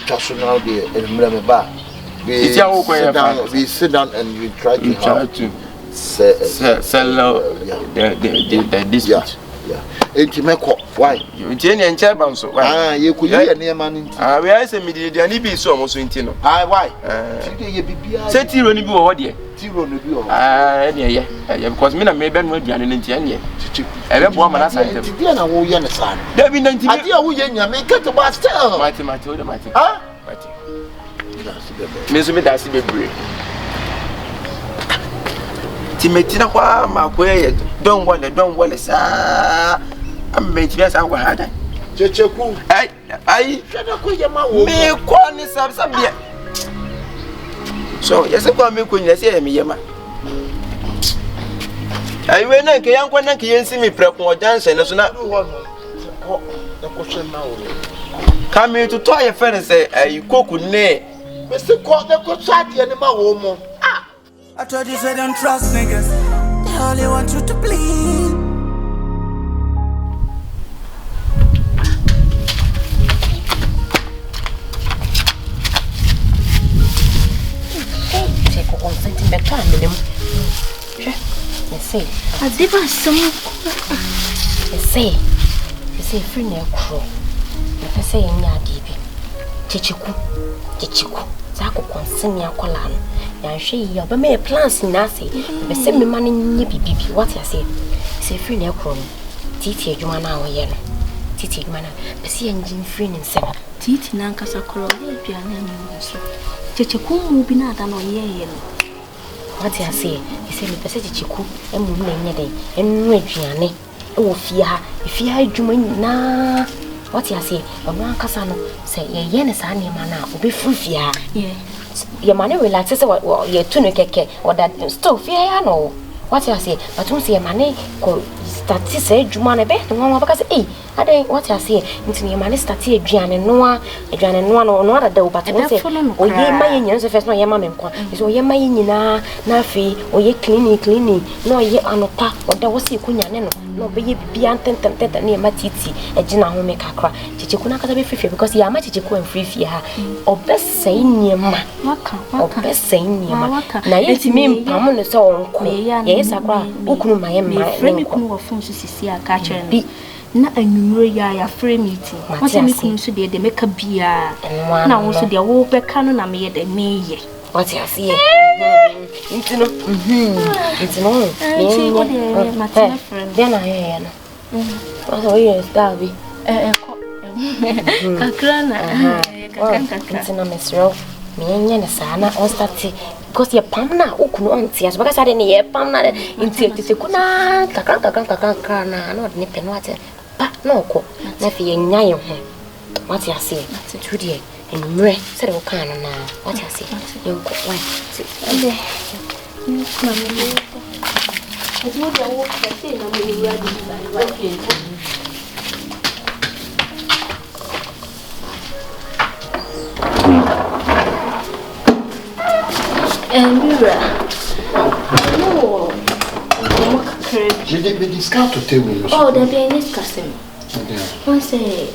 Castle now, dear, and remember back. We sit down and we try to sell the dispute. Yeah. Why? You Jenny and Chabon so. Ah, you could hear near man. Ah, we are some media and be so almost intino. Ah, why? Say tyranny be what dear. Tyranny be ah, yeah, because me and maybe will be an Indian. Every woman has said, Diana will yen a son. There be 90 idea who yen make it about still. Mighty, ah, Miss Medassi be brave. Timetina, my way, don't want sir. I'm making us our hard. Kyekyeku'S, I should have quit your mouth. Me, Quanis of some beer. So, yes, I can't make when you say me, Yama. I will not young one and can see me prep more dance and as not one. The question now. Come here to try a friend and say, you cook with nay. Mr. Call the Cochati and my woman. Ah, I told you, say don't trust niggas. They only want you to bleed. I did some. Say, free near crow. If I say, Nya Dibi, Kyekyeku'S, Zako consent your column. And she, you have made plans in Nasi, but send me money in Yippee. What I say, say, free near crow. Titi, you are now yen. Titi, manner, but see engine free and seven. Titi Nankasa Crow, piano. Kyekyeku'S will be not an oye. What I say, he said, Kyekyeku'S, and moving a day, and Regiane. Oh, fear, if you had Juman na. What I say, but one Cassano say, yen is any manner, will be free fear. Your money relaxes what your tunic or that stove fear, no. What I say, but don't see a money called Statis, Juman a bit, no, because I don't what I say, into your money started Jan and Noah, a Jan and one or another, but I don't say, oh, ye, my unions, the first no yamam, is oh, ye, my na, nafi, or ye cleaning, no, ye, anopa, or there was a cunyaneno, no, be antented near my titi, a Jina home make a cry. Kyekyeku'S be free because you are my Kyekyeku'S and free fear, or best saying near ma, or best saying near ma. Now, it's me, Pamon, so, yes, I cry, Ukunu, my friend, of whom to see a catcher be. Na enyumre ya frame meeting. What me kun so de make a beer. Na wo so de wo be kanu na me de meye. What you see? Intino. Intino. Me Martina friend. Then I hear na. What are you Davi? Kakrana. Intino mesro. me na sana on start because ye pamna ukunu onti as baka sade ne ye pamna inti tete kuna kakra na no ne pe no ate pa no ko na fi ye nya ye ho what you say to die enumre sare wo kan na what you say yonko why ande mama ati mo dia wo kete na mo ni wa di ba okay Mira. No. Me discount to tell me. Oh, there be any discussing. One say,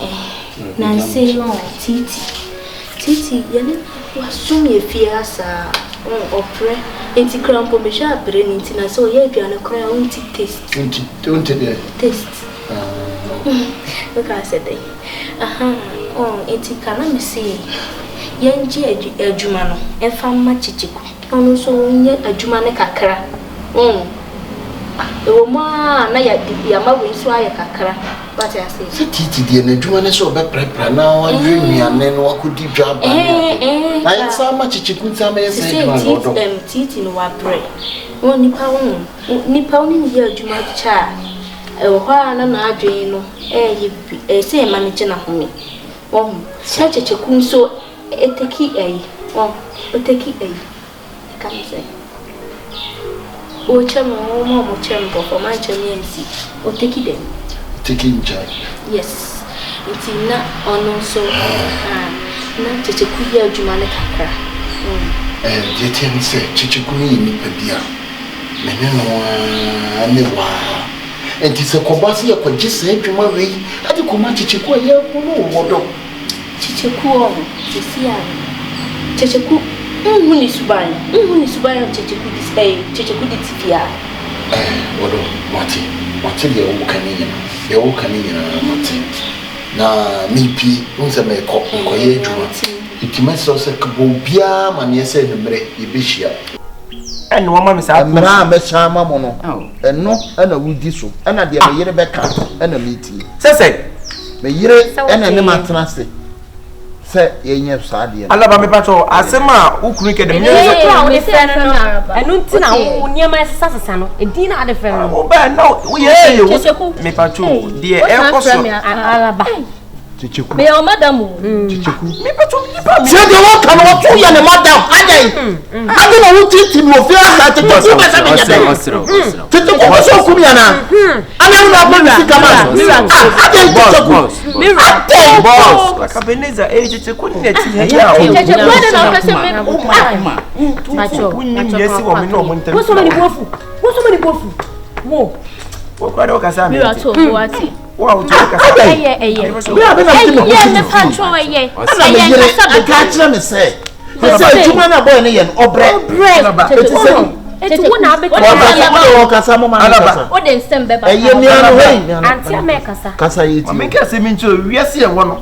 Nancy long Titi, you was soon a fiasa or pray. It's a crown for me, sharp brain, and so ye be on a crown taste. Don't taste. Look, I said, oh, it's a canam see. Yenji ejumano, efama chichiku. Ono so nye ejumane kakra. Ewo ma na ya dibia ma we so aye kakra. What I say? Titi die na ejumane so be prepare na wa dwunuane no akodi dwa ba. Na sama chichiku nsama yesa ejumano do. Titi no wa bre. Nipa oni ye ejuma cha. Ewo ha na adwen no say ma ne chena home. Chichiku so eteki ai oteki ai come say o chamo mo chambo for my champions oteki dem taking charge yes it's na ono so na chichiku ya adwuma ne kakra je tell say chichiku ni nipa bia me no ane wa enti se kobasi ya kwa gise adwuma we ade koma chichiku ya kuno wodo Kyekyeku'S sisia Kyekyeku'S huni subaya Kyekyeku'S ditifia wodo mate ye wo kanina mate na mipi unse me ko ye djuma itima so se kbo bia ma ne se numre ye behia en wo ma me sa amra me chama mo no eno ana wudi so ana de me yire beka ana miti sese me yire ana ne matranse se yenye saade Alaba me pacho asema ukuru ke de me so a woni se no Araba enu ntina wo niam sasasa no edi na ade fem o ba no wo ye me pacho de e koso Araba Kyekyeku'S me o madam Kyekyeku'S me pacho ni pa me se de wo kan wo tu ya ne madam adai ade no wo titi mo fi asa Kyekyeku'S be sa me ya dai Kyekyeku'S so ku mi ana ana no ba me sika ma boss Akabenezer Kyekyeku'S ni ti he ya o Kyekyeku'S na pese me macho yesi wo me no mo ntam wo so many bofu wo kwa do kasa me Mira to wati wow to kasa eye we are na ti mo me patrol eye ana me yire aka kire me say juma na boy ne ye obre eti se eti wo na abeka wo kasa mo ma kasa o de nsem beba eye mi anu we anti kasa yeti o me ka se mi ncho wiase ye wo no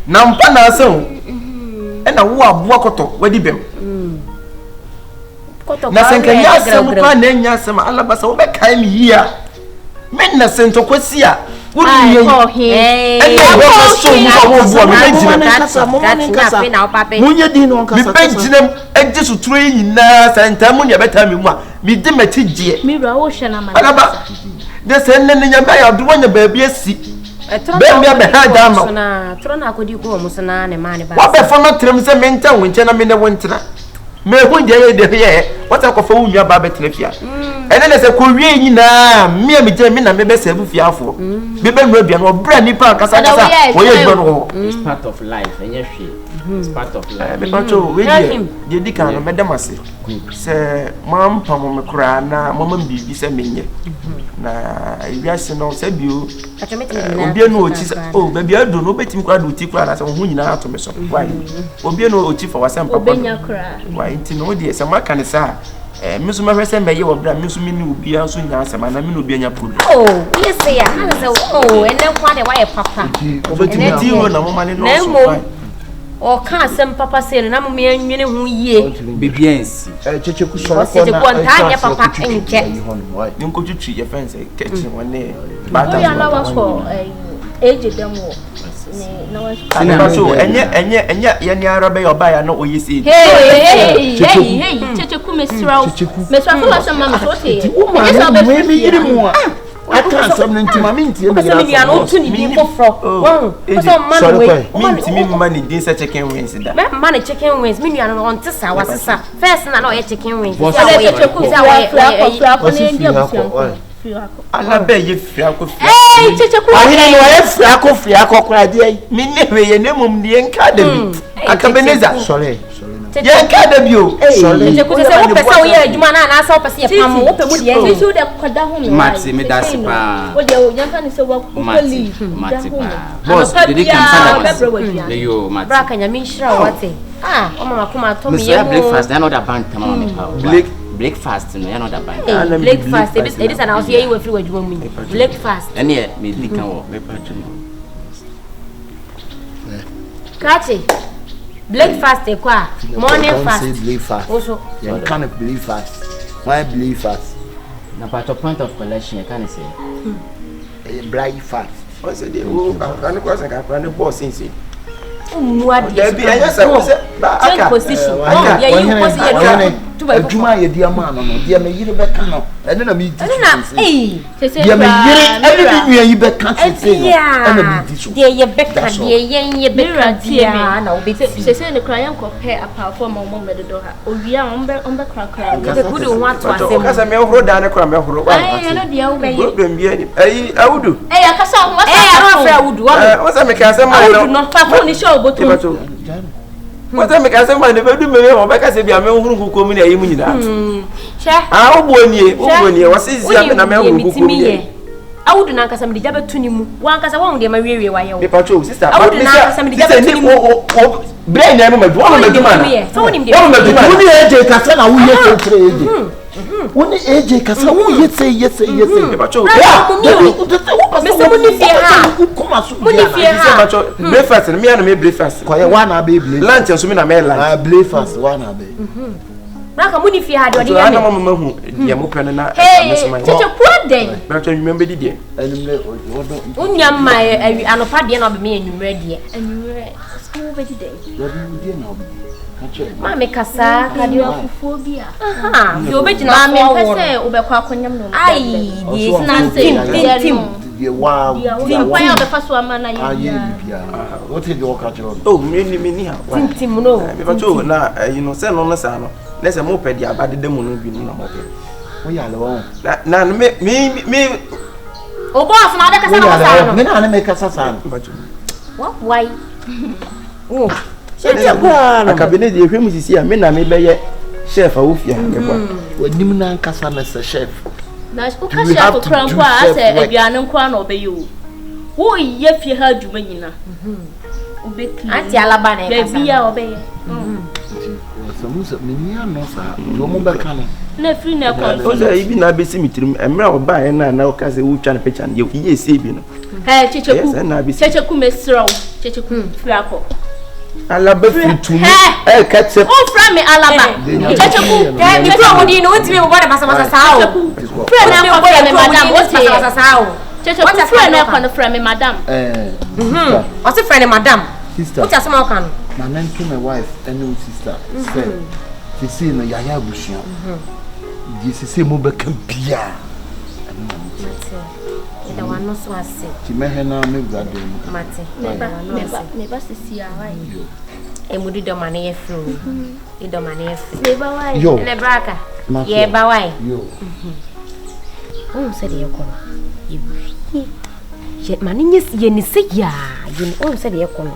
na mpa na ase o e na wo aboa koto wadi bem na senka ya asem kwa na nya asem Alaba sa wo be kai mi hia men na sento kwasi a wo ni ye e na wo so wo wo me kasa na papa munye din no kasa mi pejinem eje suturo nyina senta mu ne beta mi mu a mi di mati gie Mira wo hwe na ma Alaba de sen ne nya ba ya do nya ba bi asi be mi be ha da ma na tro na akodi ko mo so na ne ma ne ba wa be fa no trem se me nta wonche na me ne wontra me hu de ye wata ko fa wu nwa ba be trefia ene ne se ko wie nyina me je me na me be se bu fiafo be be nwa bia no bra ni pa kasa wo ye gbo no it's part of life enye hwe it's part of life me pacho we de di kan no me dem ase se mam pam me kura na mama bibi se menye na wiase no se bio obi no ochi oh ba bia do no betim kura do ti kura na se ho nyina ato me so why obi no ochi for wasem papa obenya kura why nti no de se maka ne sa misu ma hwese mbe ye wo bra misu mi ni obi anso nya asema na mi no obi anya product oh yes ya na se oh ene kwa de why papa ti wo na mama ne no so why o ka asem papa se na mo me anwene ho yie bibiansi Kyekyeku'S so ko na nya papa enke ni nko twitwi ye fence kitchen wone ba o ya na wa ko eje dem wo na wa enya yani Araba ya oba ya no oyisi hey Kyekyeku'S mesra for was mama so te we me yiri mu a aka sam no ntima me ntie me ya no tu ni bi foforo so man we me ntimi mani din sa chicken wings da me man chicken wings me nua no on tesa wasesa first na na o chicken wings Kyekyeku'S Alaba ye friako Kyekyeku'S ahina no friako kra de me ne we ye nemum de enka da bi Akabenezer sorry ye enka da bi o Kyekyeku'S se wo pesa wo ye adwuma na na sa wo pesa ye pam wo pe mu de ye so de kwada ho me Maxi me das pa. o de o yanfa ni se wa kokoli Maxi pa. Boss, did you come yo Maxi. bra kanya min shira wate o mama kuma to me ye breakfast na no da bank mama me pa. Breakfast no ya no da bank. Breakfast it is an house here we free adwuma mu breakfast And here me di kan wo me pa tun. Kachi breakfast e kwa morning fast breakfast also you can't believe fast why believe fast Na part of point of collection can say. Breakfast o se de o kan ko se ka plan the boss since muade there be anya say ba aka position yeah you position adwuma ye dia ma no dia me yire be kan no ene na me di se dia me yire ene bi nua yi be kan se no ene bi di so dia ye be kan dia ye be kan dia na obi se ne kra yan ko pe apart mo me do ha owia on be kra de gudu ho ato asem kasa me horo da ne kra me horo wa no dia wo be problem bi ani ai awudu akasa ho wasa no fra awudu o se me kasa ma no no pa ko ni show boto What I make a man, the baby may have a case of your men who come in a human. I will was his young man. I would not have somebody jabber to you. One case I won't get my rear while the patrol sister. I would not have somebody jabber to you. Brain, I remember one of the man. So when When AJ Kasa, who yet say yes, breakfast and me and me breakfast. Quiet one abbey, Lunch and swimming a man like breakfast, one abbey. Money if you had one. I know Yamuka. Hey, Kyekyeku'S day. But I remember the day. Unyam my anopadian of me and you ready. And you were school day. Mama kasa cardiophobic. You bet na me pese obekwa akonyam no. Ai, this nonsense. Wow. Why are the first one man what is your catcher? Oh, me how. Tim no. Na you know say no say no. Let's say mo pedi abade dem no bi no mo pe. We are alone. Na me O boss na de kasa na wasa no. Me na make kasa san. What why? Oh. Akabenezer ehwe mu sisi a me na me be ye chef a ofia me kwa. Wanim na kasa na chef. Na ko ka chef kranko a ase aduane nko na obeyo. Wo ye fie ha adwuma nyina. Obekli. Anti Alaba na kasa. Be bia obeye. So musa me nia no sa. Wo mo be kan. Na free na kwa. O say ibi na be simitirim emra oba ye na o ka say wo twa na picture na ye se bi no. Kyekyeku'S sraw. Kyekyeku'S friako. Alaba free to me. Catch up. Oh, from me Alaba. Kyekyeku'S. You go with no ntimi mo body masa sao. Friend na kwa me madam. What masa sao? Kyekyeku'S friend na kwa no friend me madam. What's friend madam? Sister. What asema kan? My name to my wife and no sister. Said she say no yaya bushia. This is mo be kan bia. The one no so ase. Ti me he na me gba do. Mate. Me ba sisi awai. Emudi do mane ye fru. E do mane ye fru. Me ba wai. Yo. Ne braka. Ye ba wai. Yo. Se de yakono. Ye mane nye ye ni se ya. Ye se de yakono.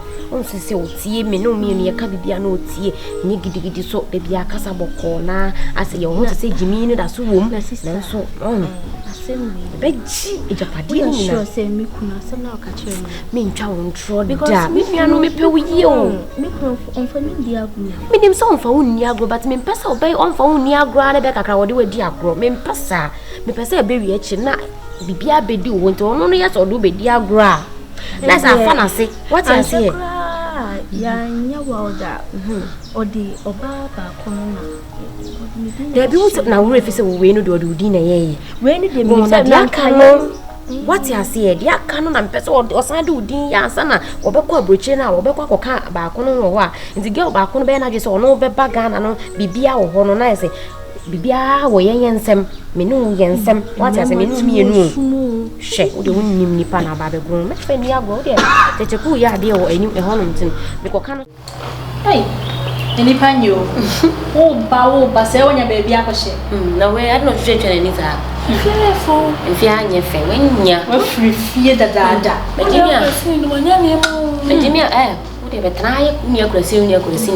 Se otie me no me ye ka bibia na otie. Nye gidigidi so de bia kasa boko na ase ye ho se jimi ni da so wom. Na so Beji ejapadi ni na say me kuna some na ka kire me ntwa won tro da me nua no me pe wuyi o me kuna on fa me di agro me nim so on fa won ni agro but me pesa obey on fa won ni agro na be kakra wode wadi agro me pesa e be wi echi na bibia bedi wo nti ono no yes odo be di agro a na sa fa na se what you say ya nya wa oda odi oba ba kono na there be what na we fi se we no do odi na ye we ni de me say na kan no What you say, dear canon and person or Sandu Dia Sana, or Beko Bruchina, or Beko Car, Bacono, or the girl Bacon Benagis or no Bagan and Bibia or Hononize. Bibia, or Yansem, Menu Yansem, what as a menu, shake with the wind Nipana Babagoon, much when you go there. Take a cool yard or any Honington, because hey. Any pan you? Oh, bow, Baselia baby apple. No way, I don't stretch any time. Fearful. If you are your friend, when you're fear the dada. Virginia, eh, whatever try near Gracie, near Gracie.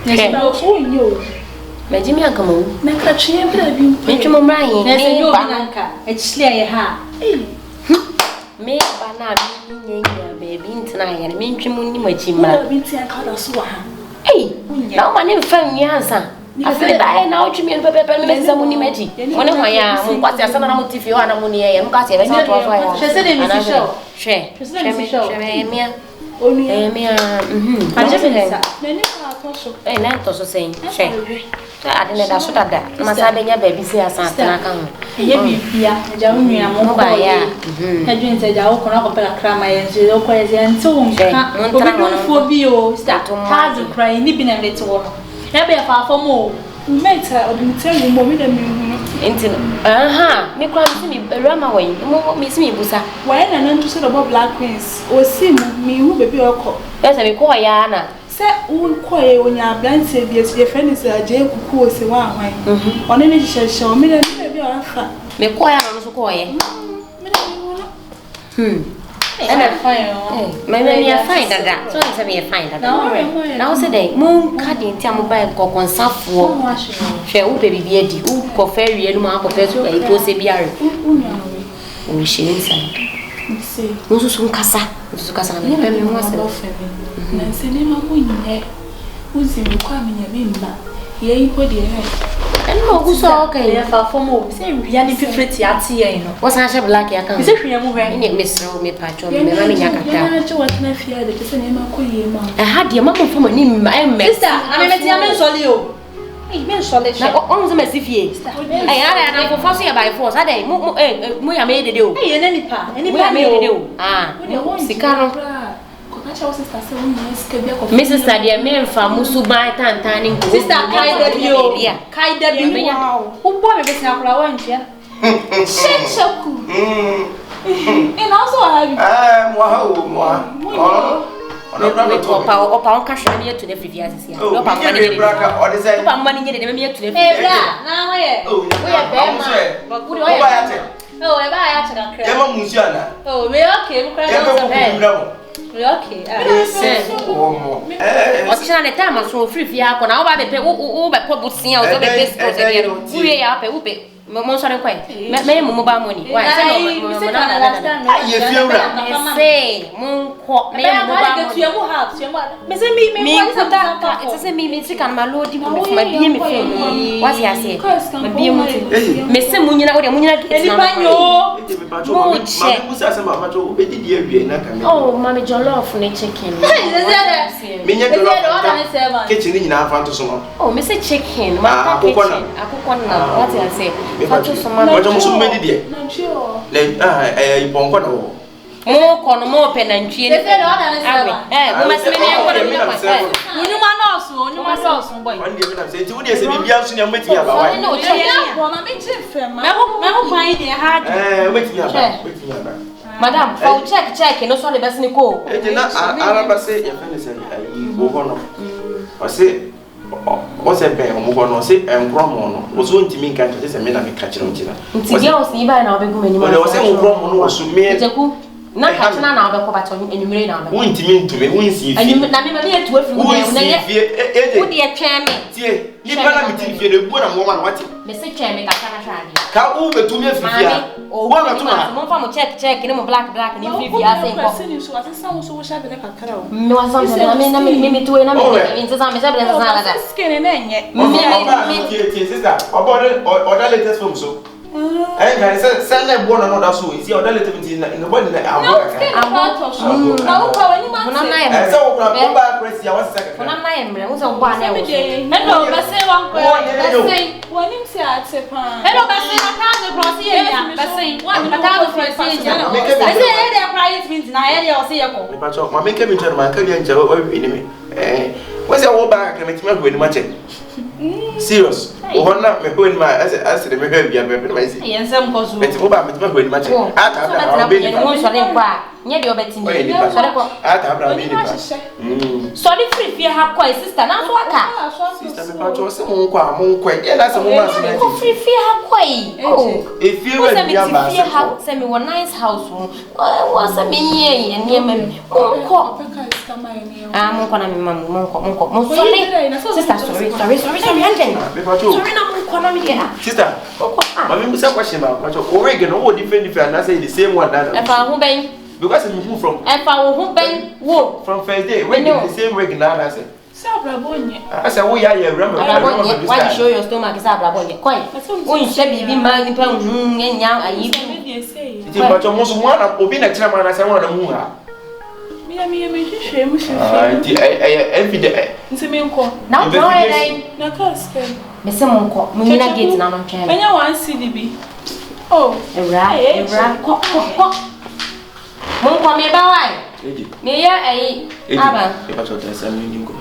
Yes, you. Virginia, come on. Make a chair, baby. Make your mind. There's a new bananka. It's clear, ha. Me, banana, baby, tonight, and mean to money, my chimma. Hey, now my name found your answer. I feel that now to me and Papa makes some money magic. One of my young, what's your son of motive you are money and got it. She said, Mrs. Show. Share. Only a mere. I just and I'm also saying, share. I didn't ask that. Must have been your baby, say, as I can. Yeah, Jamia, Mobile. I didn't say, I'll call up a cram and so on. For you, start hard to cry, nipping a little. Ebe fa for more. We met her or tell you more than me. Aha, me cry to me, Rama way. No, miss me, Busa. When I learned to say about black queens, or see me who baby or call. Yes, I call Yana. Say, who quiet when your blind said, yes, your friend is a Kyekyeku'S one. On any show me, maybe or a me quiet on so quiet. And I find, maybe I find that. So it's a find that. Now, today, moon cutting Tamuba cock on Safu. Shall baby be a who coffee and mark of it was a beer. We shall inside. Say, Musu Casa, Casa, and was a family. Nancy never win there. Who's in requiring a bimba? Yea, put the head. And no, who's okay for more. Say, Yanni pretty at sea. What's I shall black? I can't say, Miss Romy Patron, I had your mother from a name, my sister. I met your solio. It means solid. On the Messifier. I had a fussy by force. I made it do. Any part, any made it do. Ah, Sicano. Mrs. Sadia, men from Musubai, Tantaning, sister, Kai W. Who bought me now, Flower? Shit, so cool. And also, I have pound cash here to the previous year. No money to the okay. What's the time so free for you? Now, I pay over Pobusia or the best. We are pay. Most of the quite. May mobile money. Why? I say, Moon Court, may I get your house? Miss me, Miss my lord, my beam. What's he say? Miss Munina or Munina. Oh, Mammy Jollof, chicken. Kitchen in our front of summer. Oh, Mr. Chicken, my kitchen. I cook one now. What I say? More pen and chin. Madam, for check, no sorry, best Nico. Araba say, your friend is a say. What's a bear or move on or say and Cromon was going to mean catch this and made a catch on Tina. It's a girl, see by now, was saying Cromon was to me. Not catching an hour of any rain. Won't mean to me, won't see. And you would not be here to would be a chairman. You can't be the woman what Mr. Chairman, I can't try. Come over to me, or one or two months, check, in a black, and if you are saying, so shall be like a crow. No, I mean, to another into some skin and yet. Sister, or the latest from so. And I said, send them one another so is your relativity in the body that I'm hello, da. Basi, what about for say jana? Make it. I say there quiet meeting na here dey say yako. Me pacho, ma make me tell man ka dia nche o bi ni me. What's your wo ba ka me tima go ni ma che. Serious. O honna me go ni ma as the me be bia me na say. Yensem ko so. Me ti wo ba me tima go ni ma che. Ata abra o be ni. Won so den kwa. Nye de obeti ni. So de ko. Ata abra be ni pa. So the free fear ha kwa sister na so aka. Sister me pacho se mo nkwa e na se mo ma se na. Ko free fear ha kwa yi. Oh. If you were bia ba se. Se me one nice house mo. Wa se me nye ye me. Ko. Monko na me mamu, monko. Sister, sorry. Sorry na monko na me dia. Sister, mami musa question ba, pacho. Owege no wo different and I say the same one that. E fa hu ben. Because you move from. E fa hu ben wo. From first day, we the same wig now I say. Sabrabonye. I say we are remember. Why you show your stomach is abrabonye? Koi. Won hye bibi ma nipa nya ayi. Ti pacho mo so mo na obi na kira ma na say won na mu ha. Me hwehwe mu Ti every day. Nseme nko. Na no e Na kaske. me se monko. Mo nyina gate na no twene. Enya 1 CDB. Oh, Evra ko. Monko me ba wai. Me ya ayi. Aba. E pacho ta say me nko.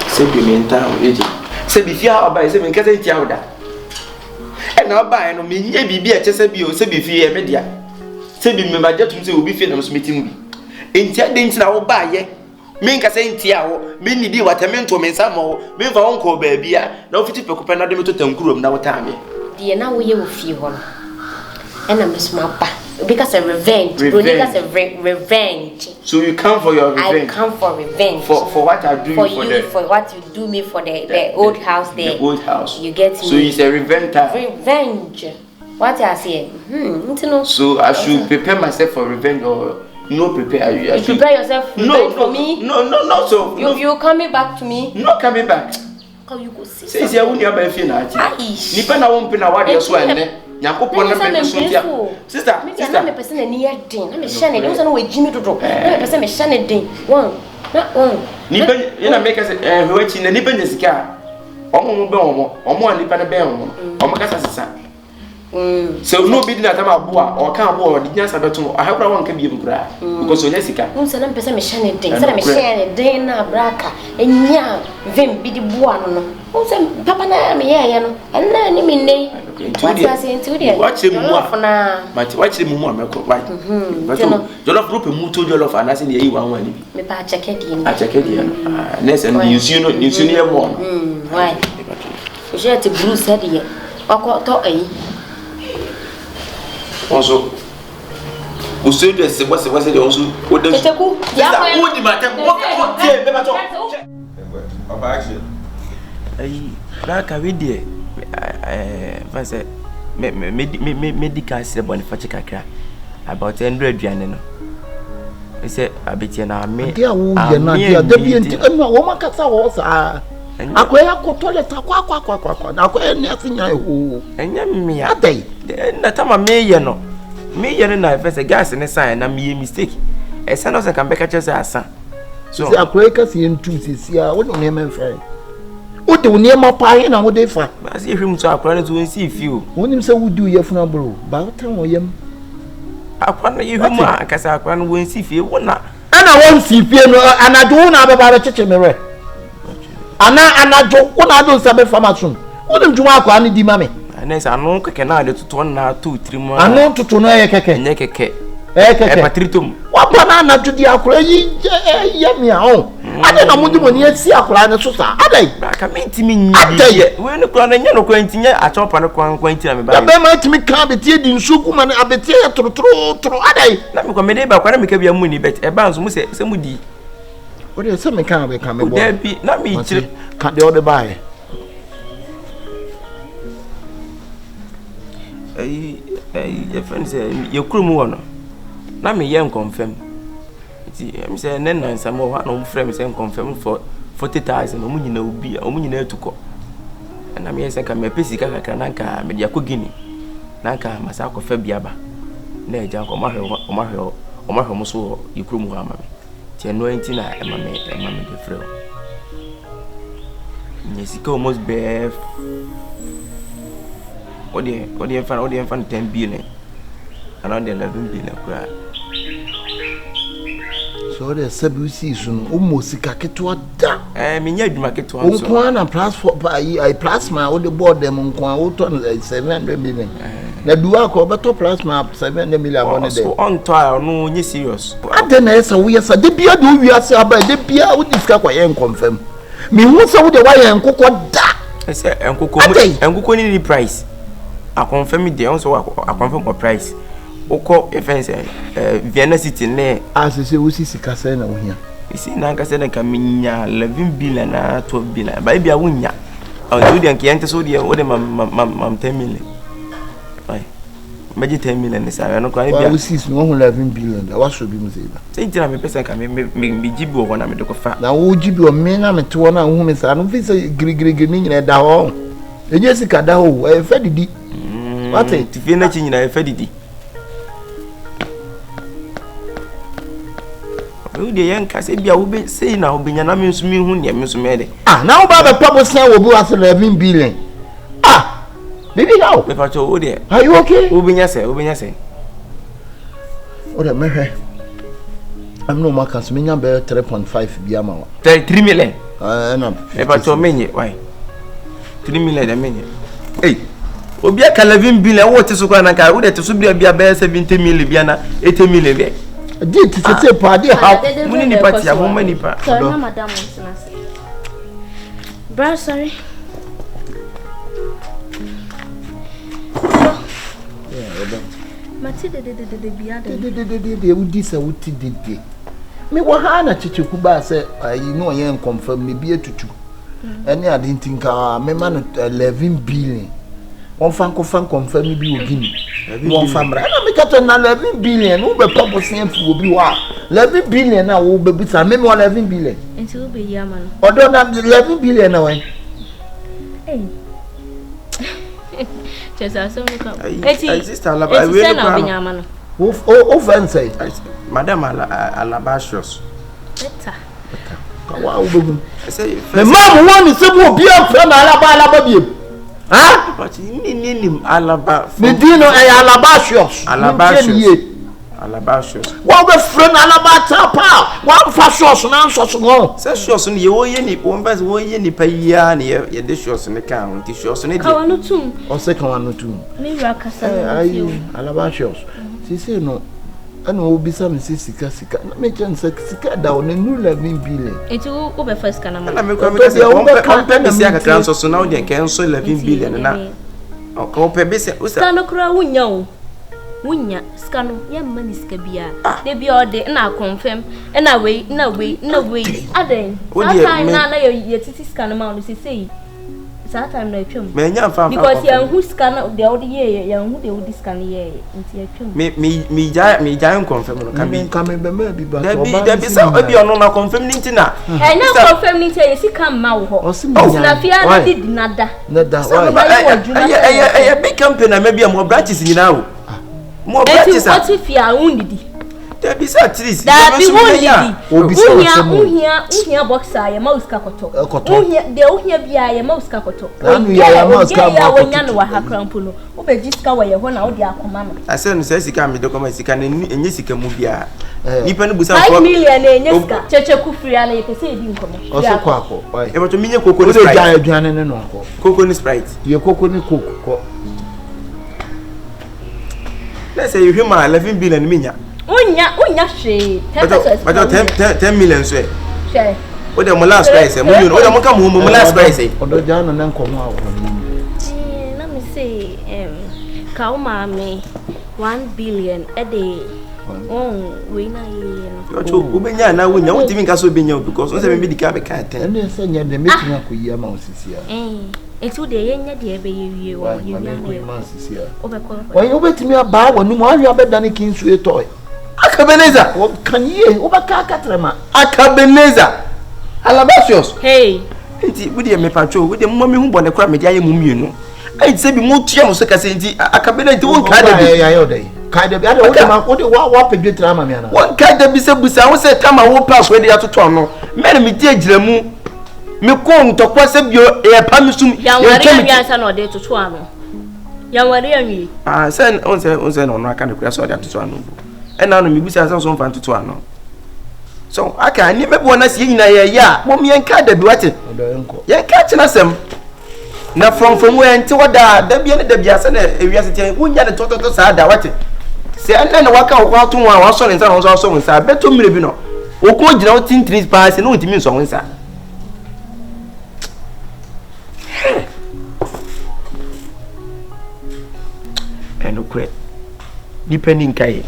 Se bi me nta eji. Se bi fia oba se me nka se ntia oda. E na oba e no me nye bibi e chese bi o se bi fie e me dia. Se bi me maje tum se obi fie na so metim bi. Entia de ntina wo ba ye. Me nka se ntia wo, me nidi watamento me nsa mo, me fa wonko ba bia, na wo fiti pekope na de me to tankurom na wo ta me. Die na wo ye wo fie ho no. E na me sma ba. Because of revenge. Because of revenge. So you come for your revenge. I come for revenge. For what I do for you, for what you do me for the old house there. The old house. You get me. So it's a revenge time. Revenge. What I say? So I should prepare myself for revenge or no prepare you? You prepare yourself for me? No, so. You coming back to me? Not coming back. How you go see? Say you won't be feel na. Nipa na won pe na what you so ene. Nyakopon na pe so dia. Sister. Me person na near den. Na me shane den. So na we jimi dodo. Na me person me shane den. One. Na one. Nipa na make us we chi na nipa nyesika. Omo be omo nipa na be omo. Omo kasa sisa. So no be na tama boa or kan boa the nyansa beto I have one can be mkura because onya sika unse na mpesa me shane den se na me shane den na braka enya vem bi di boa no unse papa na me ye no na ni me nei wati ase nti odi watch mu a mati watch mu a meko why but jollof group mu to jollof and ase ne yi wan wan ni me pa cheke di a cheke di next and you see no e mo why o je te bruise ade to ayi also uso de se bosse de also o de Kyekyeku'S ya o di mate o tie be ma to Papa action Raka we dey fancy medical se boni fa chikakra about 100 aduane no e say abetie na me dia wo ye na dia da bi enti enu wo makasa wo sa akoya ko toilet akwa na akoya ni asinya ho enya mmia adai na tama me ye no na first gas ne sign na me mistake e say no say kan beka chese asa so akoya ka se entum sesia wo no ne menfa wo de wo ne ma pa he na wo de fa as if him so akora ne so nsi feel wonim say wo du ye funa bro ba tan wo yem akora ne him akasa akora ne wo nsi fie wo na ana wo nsi fie no anadwo na baba ba cheche mere anadwo wo na do sabe farmason wonim dwuma akora ne di mame Nessa anu keke na de tutu na 2 3 mo anu tutu na ye keke nye keke keke patritum wa pa na anadwo di akora yi ye mi a ho ade na mudi mo ni esi akora ne so sa ade ka me ntimi nyi we ne kura na nya no kwa ntinye a chopa ne kwa ntina me ba be ma ntimi ka betie di nsuku ma ne abetie toro ade na me kwa me de ba kwa na me ka bia mu ni bet e ba nso mu se mu di o de se me ka be ka me bo da bi na me chire ka de o de ba e your friend say your crew mu wono na me yen confirm ti me say nen some one no frame say confirm for 40,000 omu nyina obi omu nyina etuko na me say ka me pesi ka kakra na nka me dia ko gini na nka masa ko fa biaba na eja ko omahwe mo so your crew mu ha ma me ti no enti na e ma me de freo nyesika almost be What the fan 10 billion. Around the 11 billion. So the sebusi soon almost kaketwa da. Minya adwumaketo anso. Unkwana plasma o de board dem unkwan o ton 700 million. Na duwa ko beto plasma 700 million abone de. So on to no nye serious. Ade na esa wo yesa de bia de wi ase aba de bia wo diska kwa yen confirm. Me hu se wo de wa yen kokko da. Ese enkoko ni price. I confirm it there so I confirm my price. Oko offense Vienna City ne as say wo sisi kasa na wo hia. Isi na kasa na kaminya 11 billion na 12 billion. Ba bia wo nya. O do de nke yente so de wo de mam 10 million. Ai. Meji 10 million sa no kwa bia. Wo sisi no 11 billion da wa so bi mu sei ba. Sei tira me pesa ka me jibi wo na me de ko fa. Na wo jibi o me na me to na hu me sa no fi se grigrig ni nyina da ho. Enye sika da ho e fa didi. Wate ti fi na chi nyina e fa didi. We dey yanka say bia wo be say na obenya na me nso me hu ne me nso me de. Na wo ba be pabo sen wo bu ase 11 billion. Baby now. Me pacho wo de. Are you okay? Obenya say. O de me hwe. I'm no market me nya be 3.5 bia ma wa. 3 million. Na. Me pacho menye why? 3 million de menye. Hey. Obi aka 11 billion wo te so kwa na ka wo de te so bia be 70 million bia na 80 million bia. Did to party how many party how many party? So madam say. Bro, sorry. Mati de biada. De udi se wuti de. Me wo ha na Kyekyeku'S ba se you know yen confirm me bi etutu. Ene ade ntinka me ma no 11 billion. On fan confirm bi ogini. Won famra na me kato na 11 billion wo be pop sen fu obi wa 11 billion na wo be bisa me 11 billion enti wo be yama no odo na 11 billion na wen chesa so me ka eti sister Alaba I will na be yama no o fancy madam Alaba shows beta wa wo be say me mam won se bo obi afra na Alaba biem. Ah, but ni Alaba. Medino Alabasios. Alabasios. What the friend Alaba tapa? One fashion na so no. Say shows ni wo ye ni won bas wo ye ni pa ya ni ye de shows ni kan ti shows ni de. Ka wonu tum. O se kan wonu tum. Me ra kasa na ti o. Alabasios. Si say no. Ana obi sam si sika na me chen sika da on nu 11 billion enti wo be first kana ma na me kwa me kase compare si aka transfer so now dey can so 11 billion na o compare be se usa kana kura wunya sika no ye ma ni sika bia de bia o de na confirm na we aden ata na ye titi sika no ma no sei that time na twem me nya fa because ya hu scan de o de ye ya hu de o di scan ye nti ya twem me ja confirm no come be me bi ba da bi sa obi ono na confirm ni ntina na confirm ni ntia ye sika ma wo ho na fia na di nada eh big company na me bi mo branches nyina o mo branches what if ya undidi there be at least that be uhia boxer ya mouse ka koto uhia bia ya mouse ka koto ya mouse ka ya wonya no wa hakrampo no obejiska wa ye ho na odi akoma no ase no sika me de koma sika na enye sika mu bia nipa no busa 5 million na enye sika Kyekyeku'S free na ye pese edi nkomo o se kwa ko e boto minye koko ni sprite o de aduane ne no ko koko ni sprite ye koko ni koko let's say you him 11 billion minya unya she 10 million so she o de mo last price mo you o de mo ka mo last price o do jano na nkomo awo na me say ka o ma me 1 billion a day we na ye no o benya na wonya won timi ka so benya because on say me di ka be ka 10 ene se nya de metin akoyi ama osisi a etu de ye nya de be ye wie wo ye nya na osisi a obekọ wo betimi aba wonu mo ahwe abedane kinsu etoy Akabenezer kan ye obaka katrema Akabenezer Alabasios hey enti budi me pacho we de mo me hu bone kra me dia ye mu mienu ai se bi mo tua mo so kase enti Akabenezer won ka da bi ya yo dai ka da bi ada wo de wa pedwe ama me ana won ka da bi se busa wo se kama wo pass we de atoto no me me di agiramu me ko ntokwa se bio e pa misum ya wari ya nsa na ode toto ano Ya wari anwi. Ah, sen on say no aka ne kura so dia toto ano. E na no mi busa say so mfa toto ano. So aka ni mebo na sie nyina ye ya, mo mi enka da bi wate. Ye ka chi na sem. Na from where enti wada da bia ne da bia se na ewia se tie wonya ne toto sa da wate. Se enne na waka wo kwato wa wa so ne nsa no so nsa beto mire bi no. Wo ko gina wo tintris pa se no ntimi nso nsa. No credit. Depending kai.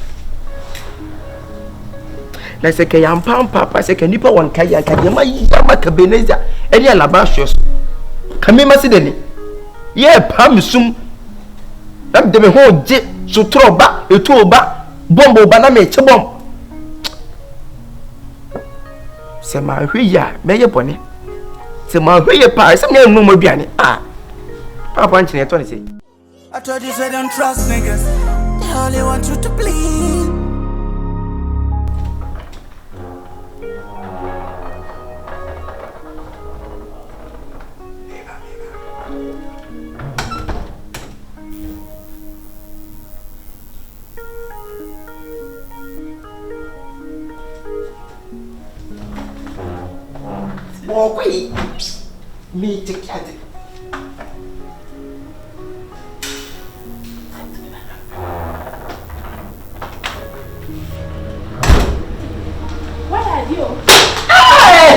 Na se ke yam papa se ke nipa won kai aka ma Akabenezer eni Araba shows. Kame ma se deni. Ye pam sum. Dam de me ho je sutro ba etu ba bombo ba na me che bom. Se ma hweya me ye bone. Se ma hweye pa se me nu mo duane. Ah. Papa nchine to ne se. I told you say don't trust niggas. They only want you to bleed. Boy, me take care.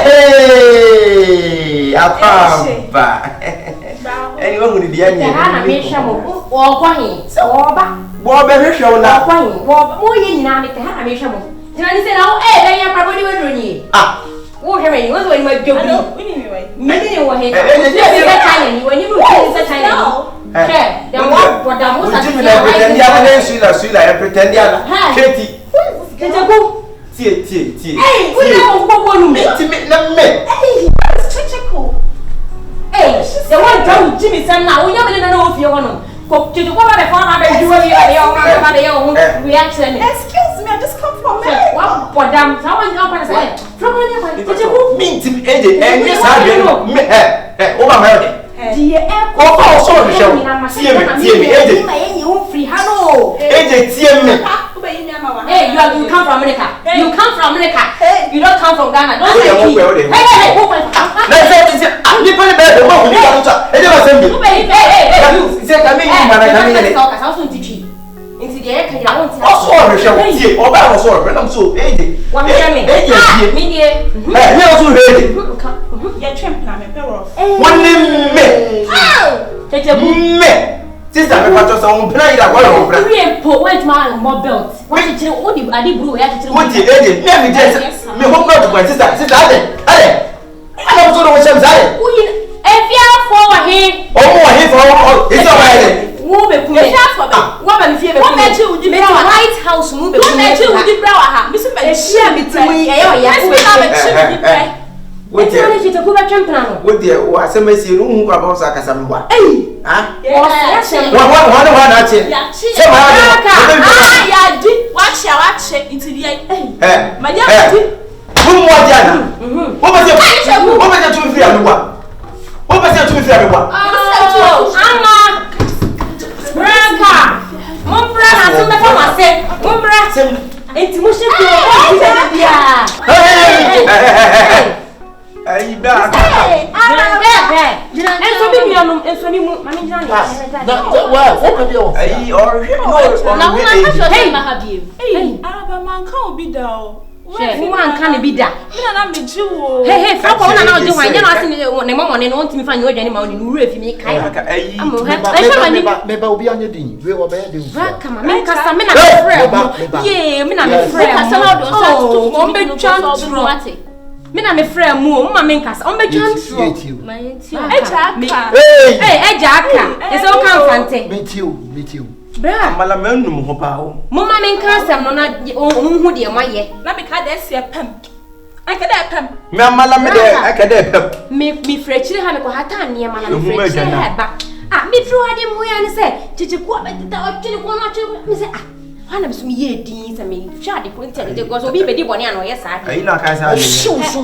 Hey, Akaba. Anyone who did any. I make some or going. So, Bob, every show now. More in Namic, I make some. Then I said, oh, hey, I am probably with you. Ah, what have you? What's when my job? Anyway. Maybe you were here. When you were such a now. Okay, the one for the most of the pretend Katie. Tie. Hey, we don't go to me. Hey, Kyekyeku'S. Hey, the one John Jimmy said now, we never know if you want to go over the phone. I do your reaction. Excuse me, I just come from me. What for them? Someone open say. From Kyekyeku'S. Mean to me, and yes, I do. Over her. Dear, oh, sorry, free. Hello. Hey, you come from America. You come from America. You don't come from Ghana. Don't say me. Hey, sister, me pato so on plan ida kwa on plan. We po wait man more belt. What you tell odi adi buru we ya tell. What you dey? Me just me hope not to my sister. Sister ade. I don't know what I'm saying. We efia for he. Oh, he for it's all right. Wo be ku. Efia for be. Wo ba me fie be ku. Wo me chi udi bra wa White House mu be ku. Wo me chi udi bra wa ha. Me so be share me ti we e o ya. Me so be chi udi bra. What you want to go back and plan? What dear, what some say who about Sakasamba? Hey! Ah? One actually. Yeah, did watch it into the eh. My dear, who more Jana? What was your 2 3 and what? What was your 2 3 and what? Oh, Anna! Branca! Mumbra, some of us said, Mumbra, it's Musha. Hey! Hey, back. Hey, and so be on and so you mammy John. Well, open your Hey, or hey, hey, Araba man can't be down. Woman can be that. Hey, from what I do, I never seen the moment and want me find you any money. You if you make maybe will be on your ding. We were bad. Come on, make us some men. Yeah, men are friends. Me na me friend mu o ma me nkasa o me twanto hey Jaka e so kan fante me tiu bra amala manum ho pa ho mo ma me nkasa no na hu de mo ye na me ka de se pam aka de pam me amala me de aka de pam me frechire ha me ko hata ne ma na me frechire ha ba ah me fru ade mo ya ne se Kyekyeku'S abetita o twene ko no twene me se ah Hana bisumi ye din se me hwa de content de go so bi be di bone an o yes a. Ayi na kan sa ni.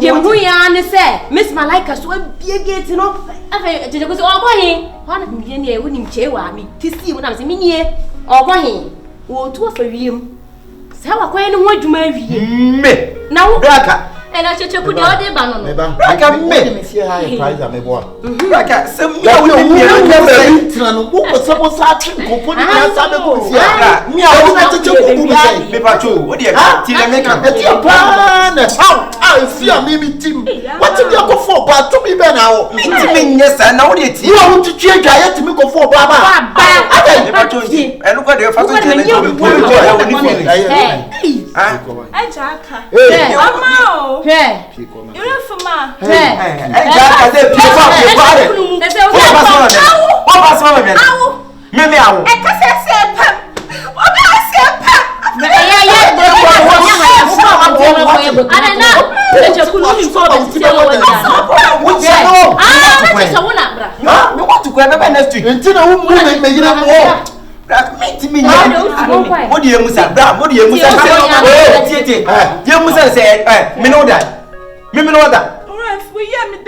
De hu ya ne se Miss Malaika so bie gate no afa je go so obohin. Hana bi ye ne e wonim chewa mi tisi wo na se mi nie obohin. Wo tu afa wiem. Se wa kwan ne ho adwuma wie. Me. Na wo Braka. Ela Checheku de ode ba no no. Braka me fie ha e prize am ebo. Braka sem ya wo ni me tira no mo ko sabo sa trim ko poni na sa be ko fie ha. Mi a wo na Checheku bu sai. me pa cho wo de ti le make am. E ti pa na how fie am mi tim. What ti go for ba to mi be na wo. Mi ti me nye sa na wo de ti. Wo wo tutue dwa ye ti mi go for ba ba. Me pa cho ti. E lu ko de fa so ti le jo. Wo ni fi. Ah. Ajaka. Hey. Mama. Hey. You know for ma. Hey. Ja ka de pi fa re. Ese Wo ba so na. Wo ba so na me. Me awo. E ka se pam. O ba se pam. Ana na. Checheku no mi for be se lo wa. Wo je no. Ah, na so na bra. Me want to go next week. Ntina wo mu me yira mo. Me me mo di emusa bra mo di emusa se tie di emusa se me no da me no da Ref we hear me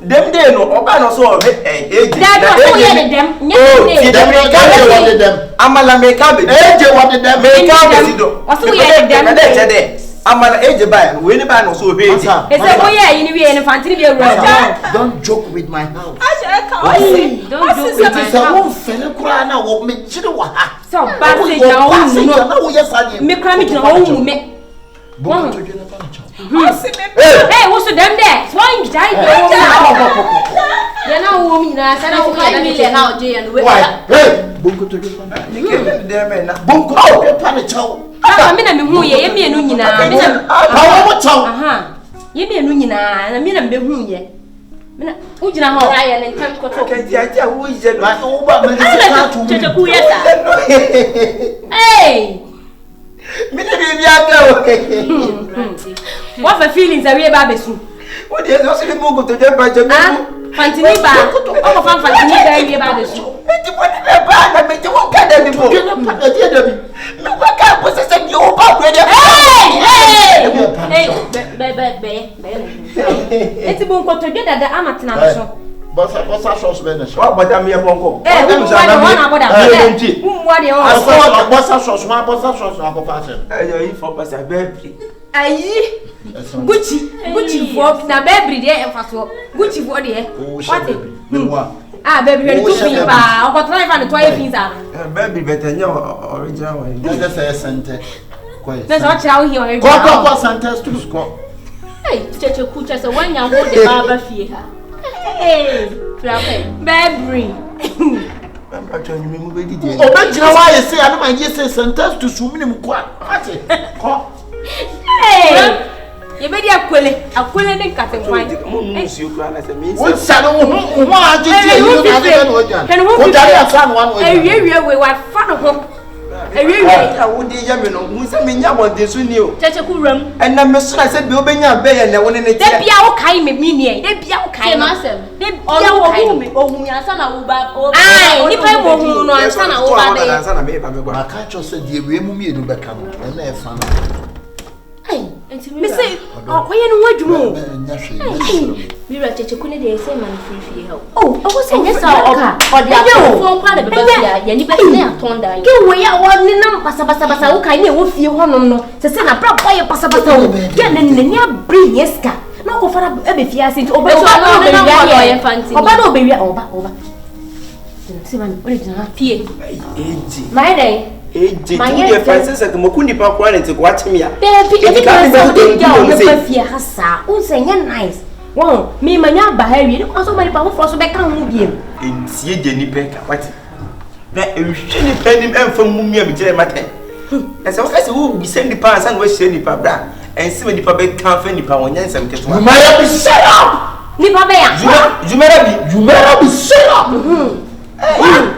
dem dey no oba no so eje That was ye dem. oh dem me ka be dem amala me ka be eje what dem me ka be sido Oso ye dem de amala eje ba we ni ba no so eje ese wo ye ni we ni fantini be ewura. Don't joke with my house. Ajaka. Don't joke with It is a won fele kura na wo me chiri wa ha. So bad say na wo mu no. Na wo yes ani. Me kra me jina wo mu me. Bo to dwe na pa na cha. Hey, wo so dem there. So in jai be wo na. Ya na wo mi na sa na wo ka mi le na oje ya no we. Hey, bo to dwe pa. ni ke dem me na Bo ko dwe pa na cha. Aba me na me hu ye me enu nyina. Me na Ha wo cha. aha. Ye me enu nyina na me na me hu ye. Me na wo jina ho. Aya ne ntam koto. ke ti aja wo je no Ba wo ba me se ka tu. Checheku yesa. Hey! me de bi aka wo What for feelings are we about besu? wo de so se mo go to je pa je me Ah, fantini ba. O fan fantini ba we about besu. me ti bo ni le ba na me ti wo ka de bi bo Dwe na pa na dia da bi. me wa ka bo se se bi o ba ko de Hey! Be. Eti bon ko to de dada amatena no so. Bossa sauce be na wa bota me bonko Eh, wo na boda. Wo de o. Bossa sauce na ko pa se. ayo yi for pass abebri Ayi. Gucci for na bebri de e faso. Gucci for de. What? Me wa. Ah, bebri re tu fin ba. O ko try fa no toy fin sa. abebri betanya original one Na ga say sente. Na so kira wo hi o. Ko sente to score. Hey, Checheku chese wanya ho de baba fie ha. Hey, travel. Bebri. I'm actually me be DJ Obejina wa ye say ana ma ye say sente to su minim kwa. Ati. Ko. Hey! Ye be di akwele ne nkate kwan. mo nu si okura na se me Wo sa no ho ajeje you na de no ojan. Ko dari asa no wan ojan. Ewie we wa fa no ho. Ewie ya wo di ya me no mu se me nya wonde so ni o Checheku ram. ena me so na se bi obenya be ye na wo ne ne de bia wo kai me mi nie. De bia wo kai. Ke masem. De bia wo kai. Ohun mi ansa na wo ba. Ai, ni pa mo hu no ansa na wo ba de. ansa na me ba me gwa Aka cho se die we mu mi edu beka no. Na e fa no. Ai, me say, okoye no wadwuma o. Nya hwe. Mira Checheku ne de say man free ha. Oh, I was saying yes O de o. afon kwa de baba fie ya ni be se ya ton dan. Ke we ya wo ne nam basa wo kai ne wo fie honom no. Se se na bra boy basa o. Ke ne ni abri yeska. Na ko fara e be fie ase oba so Oba be no wi ye fanti. oba no be wi oba. Se man, o le jina Fie. eji my day. eji tu ye Francis ke mo kuni pa kwa ne te kwa chim ya Baby, Eti ka you me can't be get on the say. fie hasa. Un say nice. Wow, me manya ba ha wi. Ko so mari pa wo so be kan hu biem. entie je ni pe ka wati na ehwe ni pe ni emfa mu mi am kire mate na se wo ka se wo bi se ni pa ansa na wo hye ni pa bra ense me ni pa be kan fa ni pa wonya nsam keto You might be shut up. Ni pa be ya. You might be shut up.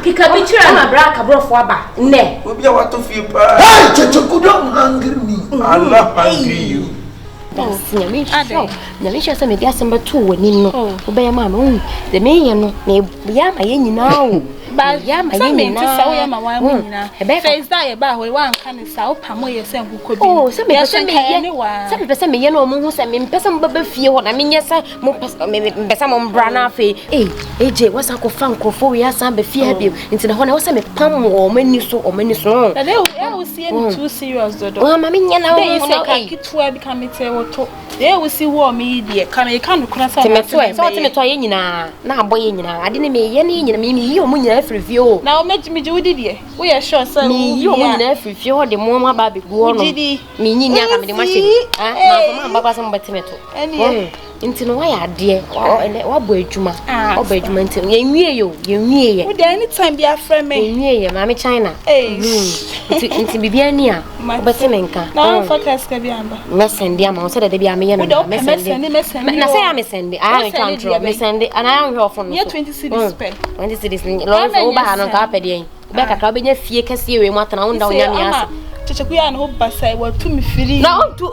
Kika bi chira na bra ka bro fo aba. Nne. obi a wato fi pa Hey, Checheku don't angry me. Allah hungry you Nyame hye se me dia sem beto wani no. Wo be ya ma me de me ye no na ya ma ye nyina o. But yeah, my name na. To say my one na. Face that about we one can say pamo ye say nkuko bi. Oh, say me person me ye. Say me person me ye no mo hu say me person baba fie ho na me nye say mo person mo bra na fe. AJ what's ako fan krofo we asan be fie bi. Nti na ho na wo say me pam o mani so. Na dey we see any too serious do. Oh, ma me nye na wo no kitua bi kan me te wo to. Dey we see wo me die kan e kan kura sa. Te me to e. So te me to ye nyina. Na abo ye nyina. Ade ne me ye ne nyina me yi o mo nyina frifie o. Na o me je wodi die. We are sure say me yi o mo nyina frifie o de mo ma ba be go no. Me nyi nya ka me de ma che. Ma ko ma ba kwa sam bete me to. Nti no wa ya de wa bo adwuma. Wa bo adwuma nti ye nwie yo, ye nwie ye. We dey anytime be afre me. Ye nwie ye ma me China. Nti bibia ni a obese me nka. Na focus ka bi amba. Me send ya ma o se de bia me ye no. Me send. Na say ya me send. I control me send and I am here for no. Ye 20 cities spend. 20 cities ni lo so ba ha no ka pa de. Be ka ka be nya fie kase we mu atana won da onya me ase. Chechekuya no basai wa tu mi firi. Na on tu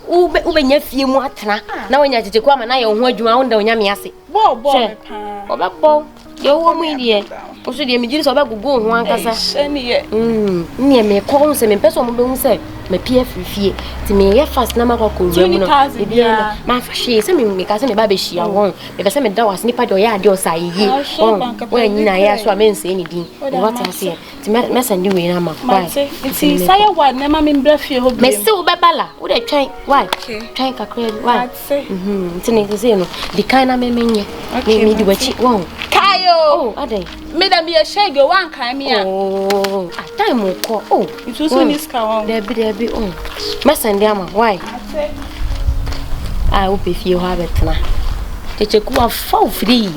ube nya fie mu atana. Na wonya chechekuya ma na ye ho adwuma won da onya me ase. Bo me pa. Obebo ye wo mu die. O so die me jiri so ba gugu ho ankasa. Eni ye. Ni me ko se me peso mo be hu se me pie frifie. Ti me ye fast na makọ ko remu no. Bibia ma fa hye se me ka se me ba be hia won. Me be se me da was nipa de o ya ade o sa yi. Won nyina ya so amense ni din. What I say. Ti me send we na ma. Ti say wa na ma me mbra fie ho bi. Me se wo bebala. Wo de twen. Why? Twen kakra bi. Why? Ti ne se no. Di kan na me menye. Me di wachi won. Kayo. Oh, ade. Me da be a shege wan kan me a. Oh, time ko. Oh, it was so niska won. There be oh. Me send am why? I hope if you have it na. Kyekyeku'S fall free.